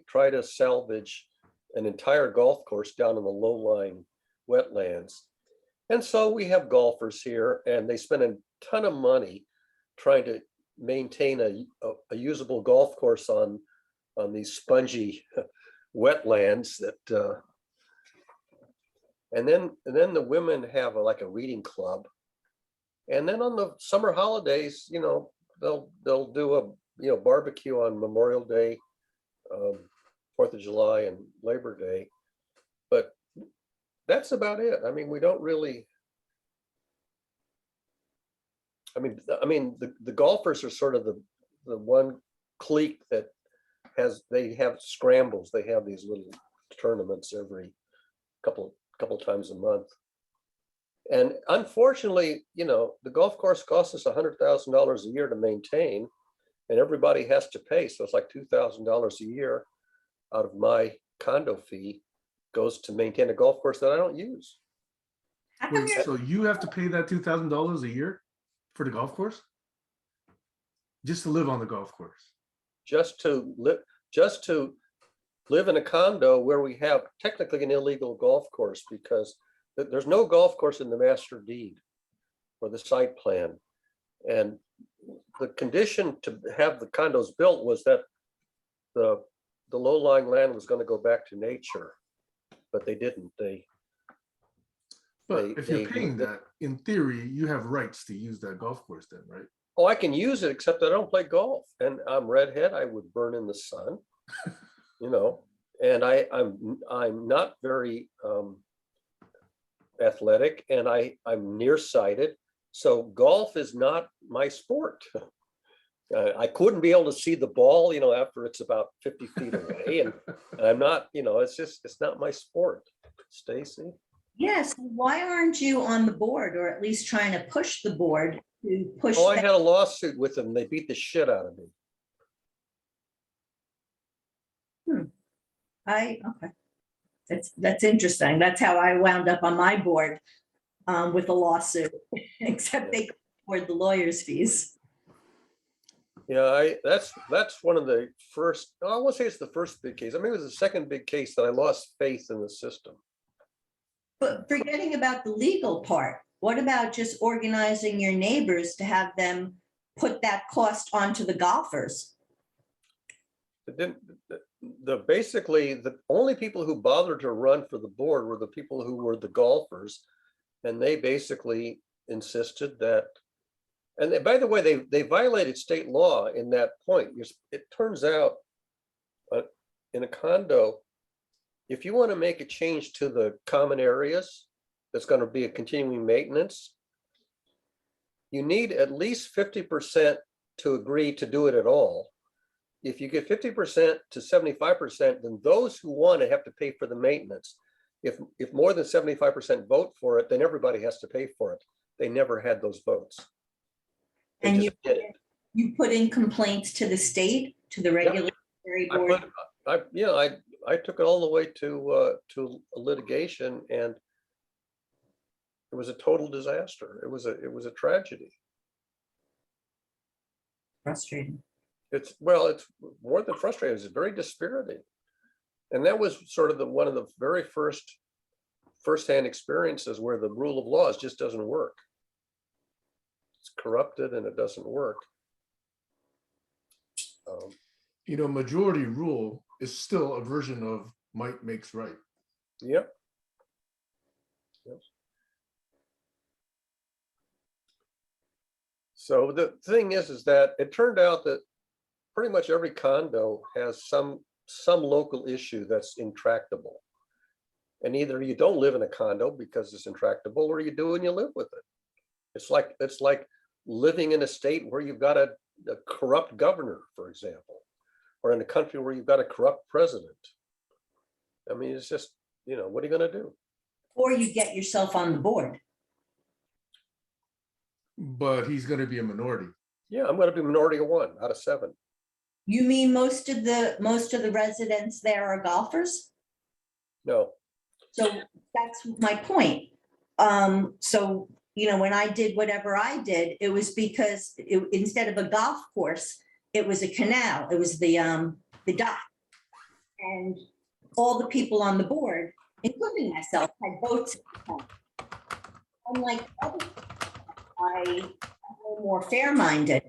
tried to salvage an entire golf course down in the low-lying wetlands. And so we have golfers here, and they spend a ton of money trying to maintain a usable golf course on these spongy wetlands that and then the women have like a reading club. And then on the summer holidays, you know, they'll do a barbecue on Memorial Day, 4th of July and Labor Day. But that's about it. I mean, we don't really. I mean, the golfers are sort of the one clique that they have scrambles. They have these little tournaments every couple times a month. And unfortunately, you know, the golf course costs us $100,000 a year to maintain, and everybody has to pay. So it's like $2,000 a year out of my condo fee goes to maintain a golf course that I don't use. How come wait, you're- so you have to pay that $2,000 a year for the golf course? Just to live on the golf course? Just to live in a condo where we have technically an illegal golf course, because there's no golf course in the master deed or the site plan. And the condition to have the condos built was that the low-lying land was going to go back to nature, but they didn't. But if you're paying that, in theory, you have rights to use that golf course then, right? Oh, I can use it, except I don't play golf, and I'm redhead. I would burn in the sun, you know. And I'm not very athletic, and I'm nearsighted, so golf is not my sport. I couldn't be able to see the ball, you know, after it's about 50 feet away, and I'm not, you know, it's not my sport. Stacy? Yes, why aren't you on the board, or at least trying to push the board to push? Oh, I that- had a lawsuit with them. They beat the shit out of me. Okay. That's interesting. That's how I wound up on my board with a lawsuit, except they couldn't afford the lawyer's fees. Yeah, that's one of the first, I won't say it's the first big case. I mean, it was the second big case that I lost faith in the system. But forgetting about the legal part, what about just organizing your neighbors to have them put that cost onto the golfers? It didn't, basically, the only people who bothered to run for the board were the people who were the golfers. And they basically insisted that, and by the way, they violated state law in that point. It turns out in a condo, if you want to make a change to the common areas, that's going to be a continuing maintenance, you need at least 50% to agree to do it at all. If you get 50% to 75%, then those who want it have to pay for the maintenance. If more than 75% vote for it, then everybody has to pay for it. They never had those votes. They And just did it. you put in complaints to the state, to the regulatory board? I took it all the way to litigation, and it was a total disaster. It was a tragedy. Frustrating. It's more than frustrating. It's very dispiriting. And that was sort of one of the very first-hand experiences where the rule of laws just doesn't work. It's corrupted and it doesn't work. You know, majority rule is still a version of might makes right. Yep. Yep. So the thing is that it turned out that pretty much every condo has some local issue that's intractable. And either you don't live in a condo because it's intractable, or you do and you live with it. It's like living in a state where you've got a corrupt governor, for example, or in a country where you've got a corrupt president. I mean, it's just, you know, what are you going to do? Or you get yourself on the board. But he's going to be a minority. Yeah, I'm going to be minority of 1 out of 7. You mean most of the residents there are golfers? No. So that's my point. So, you know, when I did whatever I did, it was because instead of a golf course, it was a canal. It was the dock. And all the people on the board, including myself, had boats. Unlike other people, I am a little more fair-minded.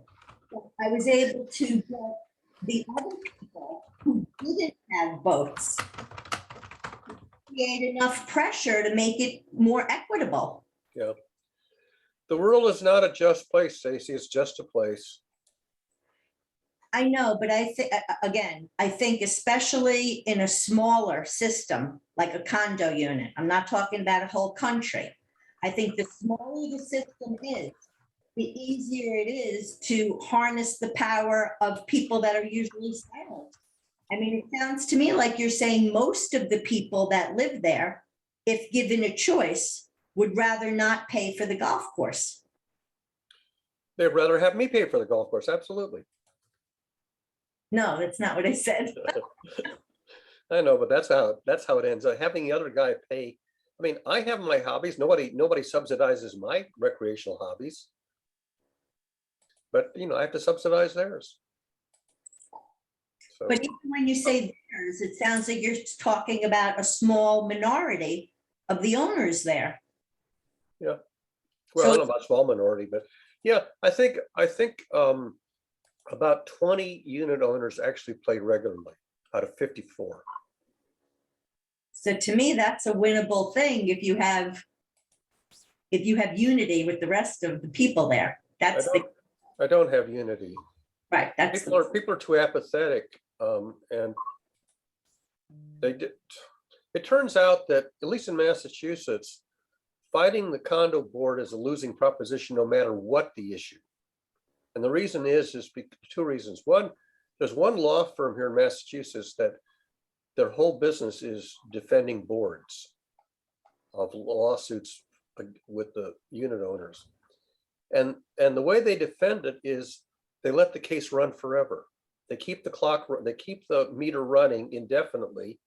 I was able to get the other people who didn't have boats create enough pressure to make it more equitable. Yeah. The world is not a just place, Stacey. It's just a place. I know, but I think, again, I think especially in a smaller system, like a condo unit, I'm not talking about a whole country. I think the smaller the system is, the easier it is to harness the power of people that are usually silent. I mean, it sounds to me like you're saying most of the people that live there, if given a choice, would rather not pay for the golf course. They'd rather have me pay for the golf course. Absolutely. No, that's not what I said. I know, but that's how it ends up. Having the other guy pay. I mean, I have my hobbies. Nobody subsidizes my recreational hobbies. But, you know, I have to subsidize theirs. So, But even when you say theirs, it sounds like you're talking about a small minority of the owners there. yeah. Well, I So- don't know about small minority, but yeah, I think about 20 unit owners actually play regularly out of 54. So to me, that's a winnable thing if you have unity with the rest of the people there. That's I don't have unity. right. That's People are too apathetic, and it turns out that, at least in Massachusetts, fighting the condo board is a losing proposition no matter what the issue. And the reason is 2 reasons. One, there's one law firm here in Massachusetts that their whole business is defending boards of lawsuits with the unit owners. And the way they defend it is they let the case run forever. They keep the meter running indefinitely,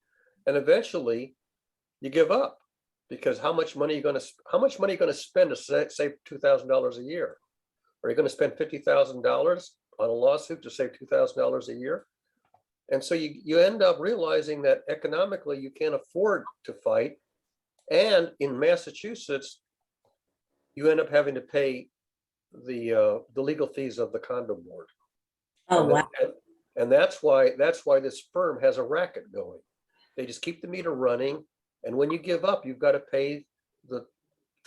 and eventually you give up, because how much money are you going to spend to save $2,000 a year? Are you going to spend $50,000 on a lawsuit to save $2,000 a year? And so you end up realizing that economically you can't afford to fight. And in Massachusetts, you end up having to pay the legal fees of the condo board. oh wow. And that's why this firm has a racket going. They just keep the meter running, and when you give up, you've got to pay the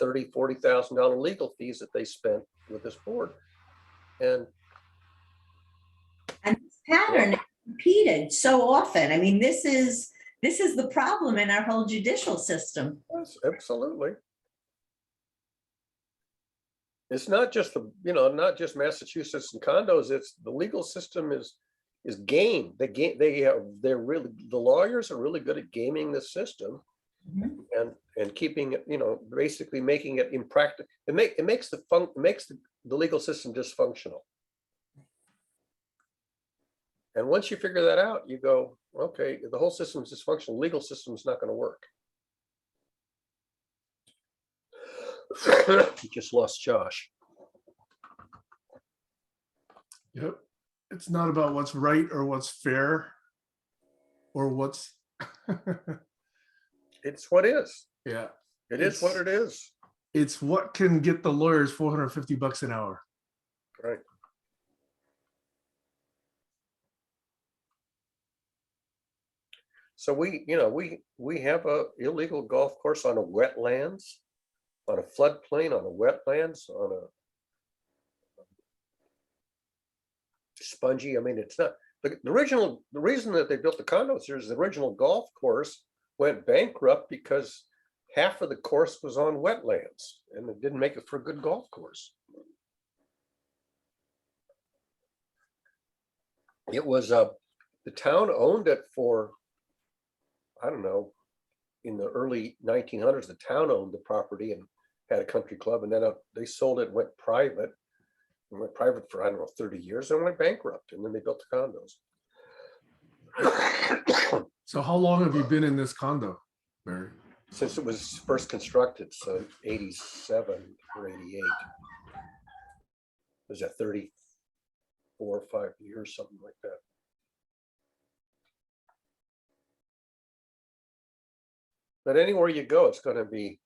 $30,000, $40,000 legal fees that they spent with this board. And this pattern is repeated so often. I mean, this is the problem in our whole judicial system. yes, absolutely. It's not just not just Massachusetts and condos. It's the legal system is game. The lawyers are really good at gaming the system. Mhm. And keeping it, basically making it impractical. It makes the legal system dysfunctional. And once you figure that out, you go, okay, the whole system is dysfunctional. Legal system is not going to work. You just lost Josh. Yep. It's not about what's right or what's fair or what's It's what is. Yeah, It is what It's- it is. it's what can get the lawyers $450 an hour. Right. So we have a illegal golf course on a wetlands, on a floodplain, on a wetlands, on a spongy. I mean, it's not the reason that they built the condos here is the original golf course went bankrupt because half of the course was on wetlands and it didn't make it for a good golf course. It was the town owned it for, I don't know, in the early 1900s, the town owned the property and had a country club, and then they sold it and went private. And went private for, I don't know, 30 years and went bankrupt, and then they built the condos. So how long have you been in this condo, Barry? Since it was first constructed, so 87 or 88. Was that 34 or 5 years, something like that. But anywhere you go, it's going to be,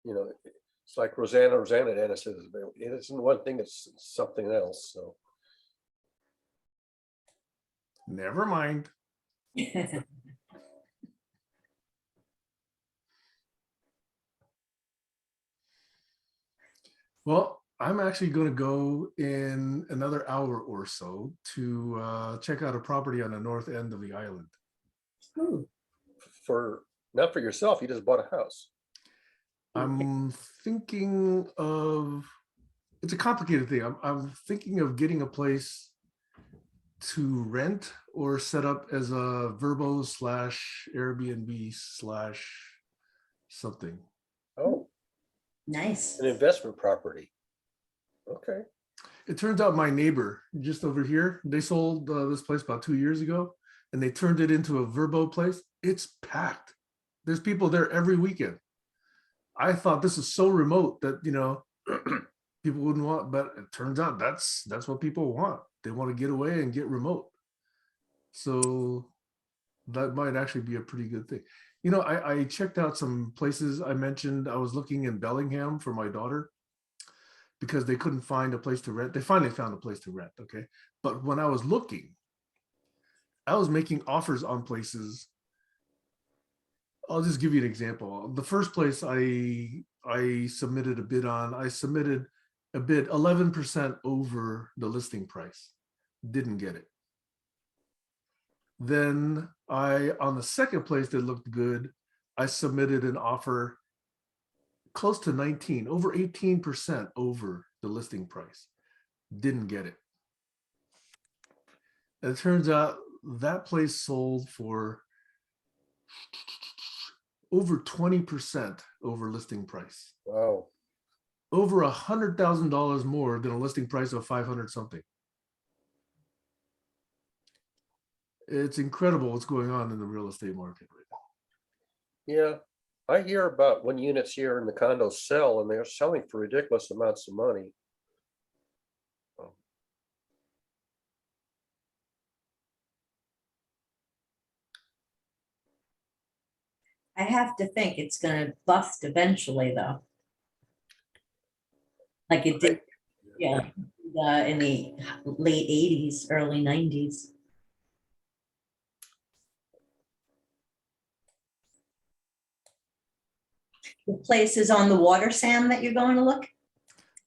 it's like Rosanna Dennis says, it isn't one thing, it's something else. So Never mind. Well, I'm actually going to go in another hour or so to check out a property on the north end of the island. not for yourself, you just bought a house. I'm thinking of, it's a complicated thing. I'm thinking of getting a place to rent or set up as a Verbo / Airbnb / something. Oh, Nice. an investment property. Okay. It turns out my neighbor just over here, they sold this place about 2 years ago and they turned it into a Verbo place. It's packed. There's people there every weekend. I thought this is so remote that, people wouldn't want, but it turns out that's what people want. They want to get away and get remote. So that might actually be a pretty good thing. I checked out some places. I mentioned I was looking in Bellingham for my daughter because they couldn't find a place to rent. They finally found a place to rent. Okay. But when I was looking, I was making offers on places. I'll just give you an example. The first place I submitted a bid on, I submitted a bid 11% over the listing price. Didn't get it. Then on the second place that looked good, I submitted an offer close to 19, over 18% over the listing price. Didn't get it. And it turns out that place sold for over 20% over listing price. Wow. Over $100,000 more than a listing price of 500 something. It's incredible what's going on in the real estate market right now. Yeah. I hear about when units here in the condos sell and they're selling for ridiculous amounts of money. I have to think it's gonna bust eventually, though. Like it did, yeah, in the late 80s, early 90s. The place is on the water, Sam, that you're going to look?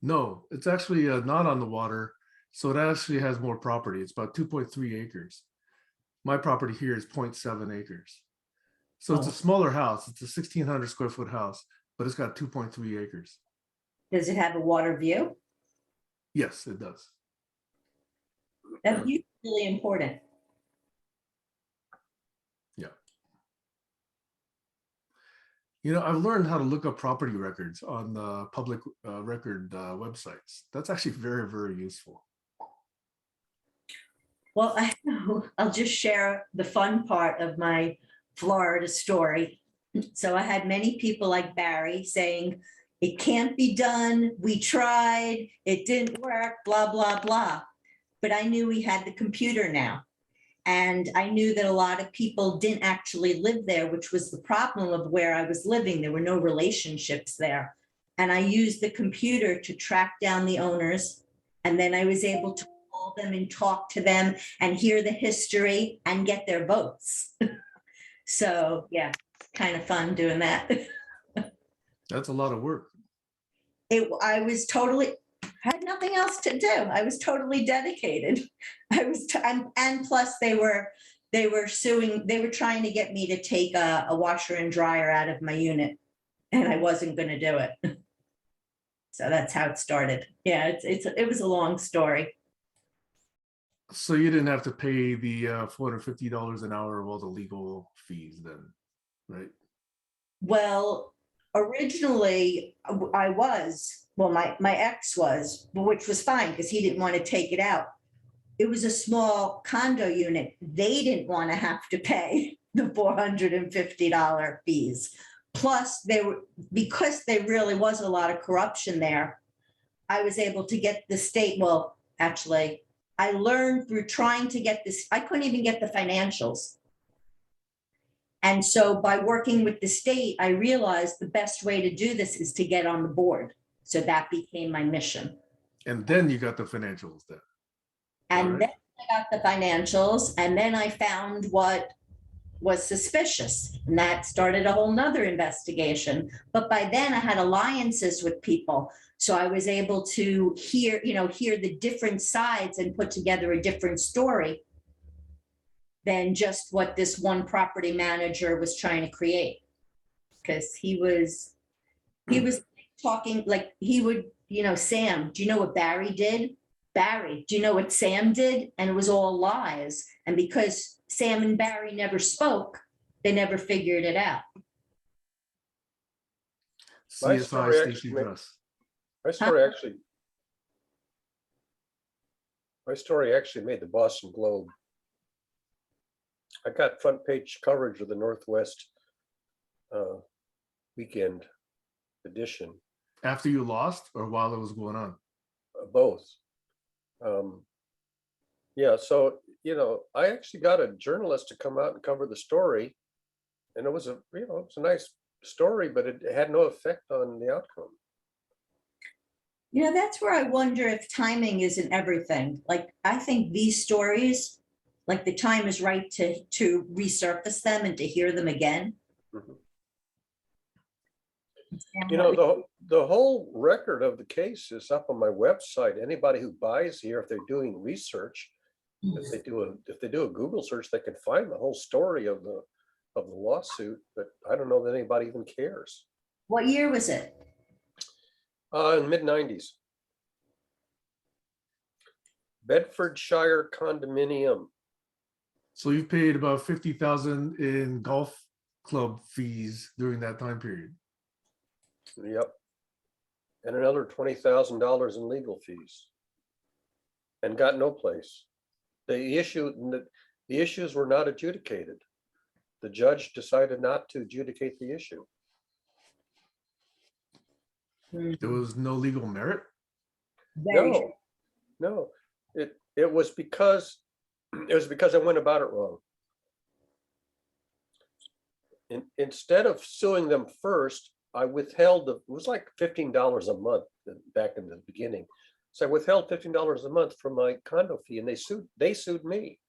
No, it's actually not on the water. So it actually has more property. It's about 2.3 acres. My property here is 0.7 acres. So it's a Oh. smaller house. It's a 1,600 square foot house, but it's got 2.3 acres. Does it have a water view? Yes, it does. That's really important. I've learned how to look up property records on the public record websites. That's actually very, very useful. Well, I'll just share the fun part of my Florida story. So I had many people like Barry saying, it can't be done. We tried, it didn't work, blah, blah, blah. But I knew we had the computer now. And I knew that a lot of people didn't actually live there, which was the problem of where I was living. There were no relationships there. And I used the computer to track down the owners. And then I was able to call them and talk to them and hear the history and get their votes. So yeah, kind of fun doing that. That's a lot of work. I was totally, had nothing else to do. I was totally dedicated. And plus they were suing, they were trying to get me to take a washer and dryer out of my unit, and I wasn't going to do it. So that's how it started. Yeah, it was a long story. So you didn't have to pay the $450 an hour of all the legal fees then, right? Well, originally I was, well, my ex was, which was fine because he didn't want to take it out. It was a small condo unit. They didn't want to have to pay the $450 fees. Plus they were, because there really was a lot of corruption there, I was able to get the state, well, actually, I learned through trying to get this, I couldn't even get the financials. And so by working with the state, I realized the best way to do this is to get on the board. So that became my mission. And then you got the financials then. And Right. then I got the financials, and then I found what was suspicious, and that started a whole nother investigation. But by then I had alliances with people. So I was able to hear the different sides and put together a different story than just what this one property manager was trying to create. Because he was talking like he would, Sam, do you know what Barry did? Barry, do you know what Sam did? And it was all lies. And because Sam and Barry never spoke, they never figured it out. My CSI story Stacey actually- Dress. My story actually made the Boston Globe. I got front page coverage of the Northwest weekend edition, After you lost or while it was going on? both. Yeah, so, I actually got a journalist to come out and cover the story. And it was a nice story, but it had no effect on the outcome. That's where I wonder if timing isn't everything. Like, I think these stories, like the time is right to resurface them and to hear them again. Mhm. The whole record of the case is up on my website. Anybody who buys here, if they're doing research, if they do a Google search, they can find the whole story of the lawsuit. But I don't know that anybody even cares. What year was it? In mid-90s. Bedfordshire condominium. So you paid about 50,000 in golf club fees during that time period. Yep. And another $20,000 in legal fees. And got no place. The issues were not adjudicated. The judge decided not to adjudicate the issue. There was no legal merit. No. It was because I went about it wrong. Instead of suing them first, I withheld it was like $15 a month back in the beginning. So I withheld $15 a month from my condo fee, and they sued me.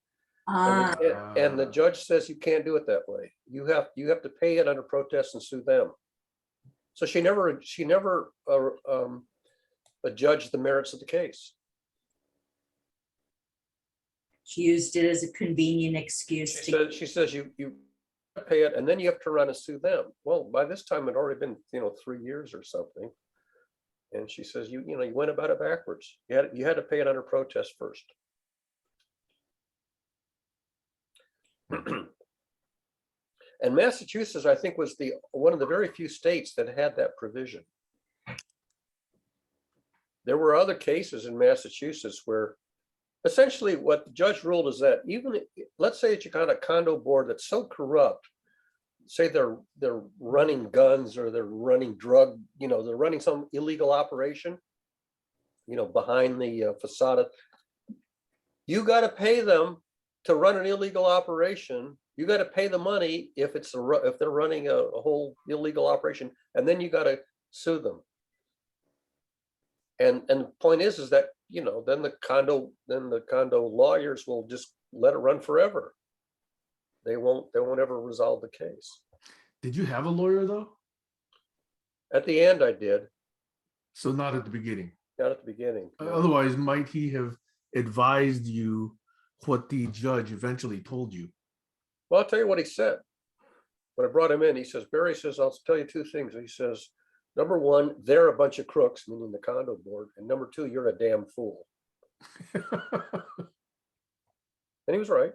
And the judge says you can't do it that way. You have to pay it under protest and sue them. So she never judged the merits of the case. She used it as a convenient excuse. She says you pay it and then you have to run and sue them. Well, by this time it already been 3 years or something. And she says you went about it backwards. You had to pay it under protest first. And Massachusetts, I think, was one of the very few states that had that provision. There were other cases in Massachusetts where essentially what the judge ruled is that let's say that you got a condo board that's so corrupt, say they're running guns or they're running drug, they're running some illegal operation, behind the facade. You got to pay them to run an illegal operation, you got to pay the money if it's if they're running a whole illegal operation, and then you got to sue them. And the point is that, you know, then the condo lawyers will just let it run forever. They won't ever resolve the case. Did you have a lawyer though? At the end, I did, So not at the beginning. not at the beginning. No. Otherwise, might he have advised you what the judge eventually told you? Well, I'll tell you what he said. When I brought him in, he says, Barry says, I'll tell you two things. He says, number one, they're a bunch of crooks, meaning the condo board. And number two, you're a damn fool. And he was right.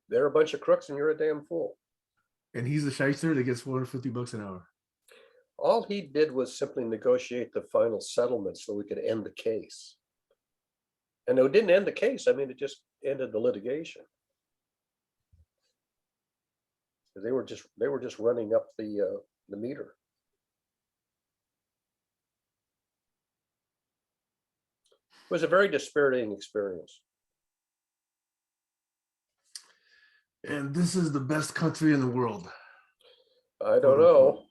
They're a bunch of crooks and you're a damn fool. And he's a shyster that gets $450 an hour. All he did was simply negotiate the final settlement so we could end the case. And it didn't end the case. I mean, it just ended the litigation. They were just running up the meter. It was a very dispiriting experience. And this is the best country in the world. I don't know.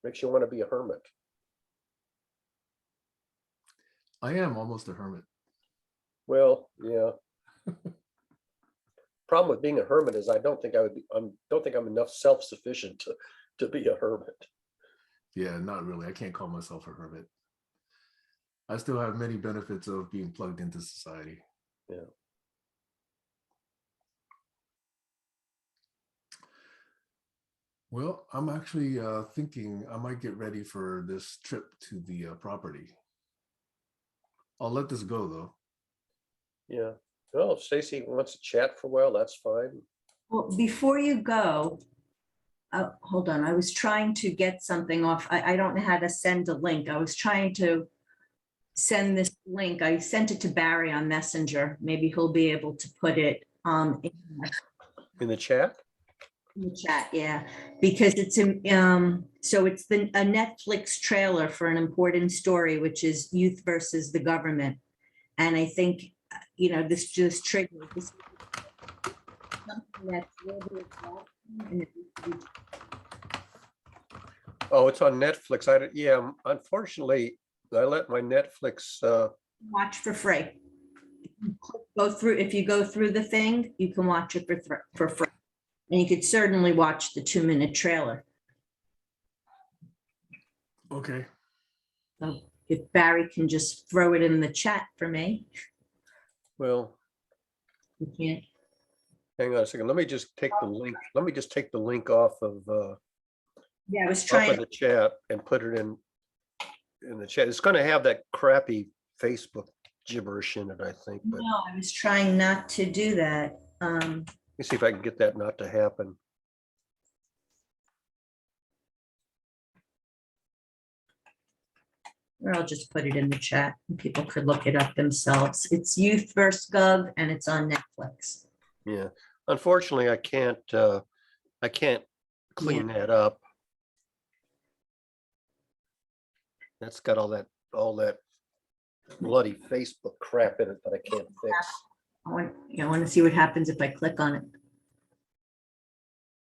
Makes you want to be a hermit. I am almost a hermit. Well, yeah. Problem with being a hermit is I don't think I'm enough self-sufficient to be a hermit. Yeah, not really. I can't call myself a hermit. I still have many benefits of being plugged into society. Yeah. Well, I'm actually thinking I might get ready for this trip to the property. I'll let this go though. Yeah. Well, if Stacy wants to chat for a while, that's fine. Well, before you go, hold on, I was trying to get something off. I don't know how to send a link. I was trying to send this link. I sent it to Barry on Messenger. Maybe he'll be able to put it In the chat? in the chat, yeah, because it's so it's a Netflix trailer for an important story, which is youth versus the government. And I think, you know, this just triggered this. Something that's really and it needs to be. Oh, it's on Netflix. Yeah, unfortunately, I let my Netflix Watch for free. If you go through the thing, you can watch it for free. And you could certainly watch the 2-minute trailer. Okay. So if Barry can just throw it in the chat for me, well, you can't. hang on a second. Let me just take the link. Let me just take the link off of Yeah, I was off trying. of the chat and put it in the chat. It's going to have that crappy Facebook gibberish in it, I think. But No, I was trying not to do that. let me see if I can get that not to happen. Or I'll just put it in the chat and people could look it up themselves. It's Youth vs. Gov and it's on Netflix. Yeah, unfortunately, I can't clean that up. That's got all that bloody Facebook crap in it that I can't fix. I want to see what happens if I click on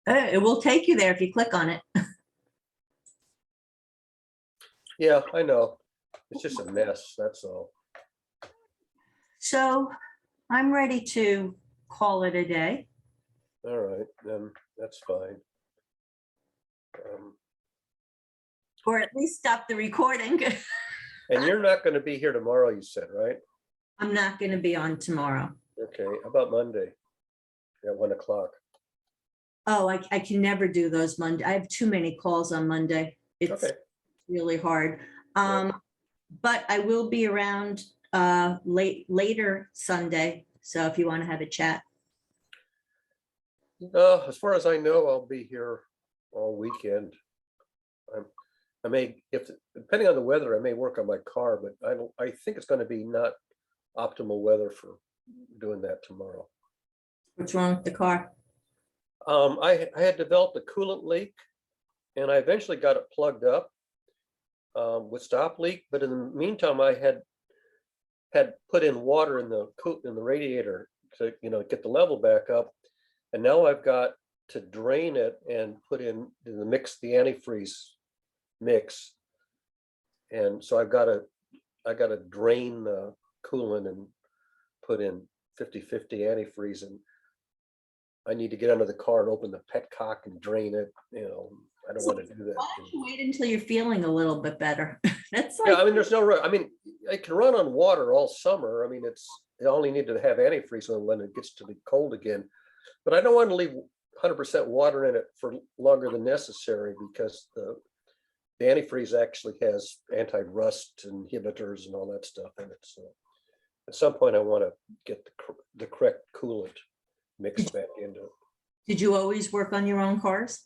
it. It will take you there if you click on it. Yeah, I know. It's just a mess, that's all. So I'm ready to call it a day. All right, then that's fine. Or at least stop the recording. And you're not going to be here tomorrow, you said, right? I'm not going to be on tomorrow. Okay, how about Monday at 1 o'clock? Oh, I can never do those Monday. I have too many calls on Monday. It's Okay, really hard. Yeah. But I will be around later Sunday. So if you want to have a chat. as far as I know, I'll be here all weekend. I may, depending on the weather, I may work on my car, but I think it's going to be not optimal weather for doing that tomorrow. What's wrong with the car? I had developed a coolant leak and I eventually got it plugged up with stop leak. But in the meantime, I had had put in water in the radiator to, get the level back up. And now I've got to drain it and put in the antifreeze mix. And so I got to drain the coolant and put in 50-50 antifreeze, and I need to get under the car and open the petcock and drain it. I don't want to do that. Why don't you wait until you're feeling a little bit better? That's Yeah, like, I mean, there's no, I mean, I can run on water all summer. I mean, I only need to have antifreeze when it gets to be cold again. But I don't want to leave 100% water in it for longer than necessary, because the antifreeze actually has anti-rust inhibitors and all that stuff in it. So at some point I want to get the correct coolant mixed back into it. did you always work on your own cars?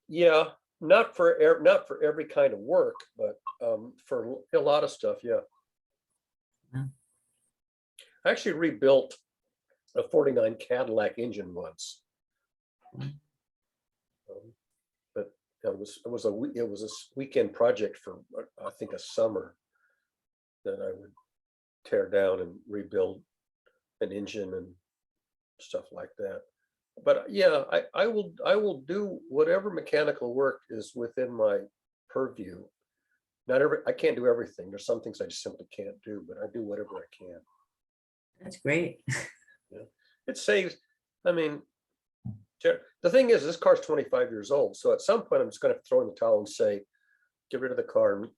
Yeah, not for every kind of work, but for a lot of stuff, yeah. Yeah. I actually rebuilt a 49 Cadillac engine once. But it was a weekend project for, I think, a summer, that I would tear down and rebuild an engine and stuff like that. But yeah, I will do whatever mechanical work is within my purview. I can't do everything. There's some things I just simply can't do, but I do whatever I can. That's great. It saves, I mean, the thing is, this car's 25 years old. So at some point I'm just going to throw in the towel and say, get rid of the car and,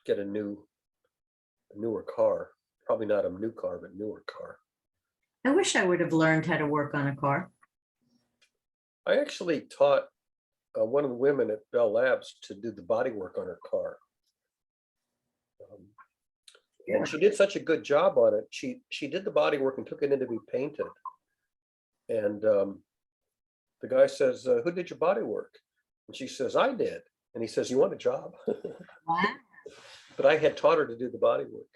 get a newer car. Probably not a new car, but newer car. I wish I would have learned how to work on a car. I actually taught one of the women at Bell Labs to do the body work on her car. And she did such a good job on it. She did the body work and took it in to be painted. And the guy says, who did your body work? And she says, I did. And he says, you want a job? Wow. But I had taught her to do the body work.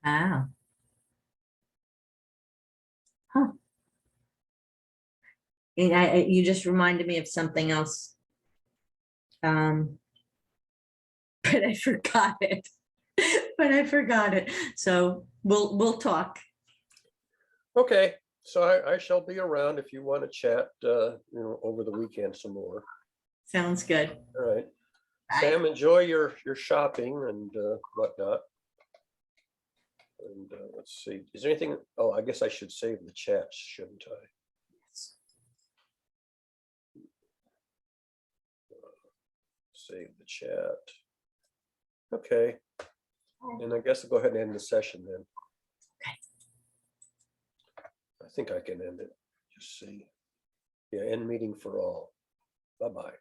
Wow. Huh. And you just reminded me of something else. But I forgot it. So we'll talk. Okay, so I shall be around if you want to chat, over the weekend some more. Sounds good. All right. Bye. Sam, enjoy your shopping and whatnot. And let's see, is there anything? Oh, I guess I should save the chats, shouldn't I? Save the chat. Okay. And I guess I'll go ahead and end the session then. Okay. I think I can end it. Just see. Yeah, end meeting for all. Bye-bye.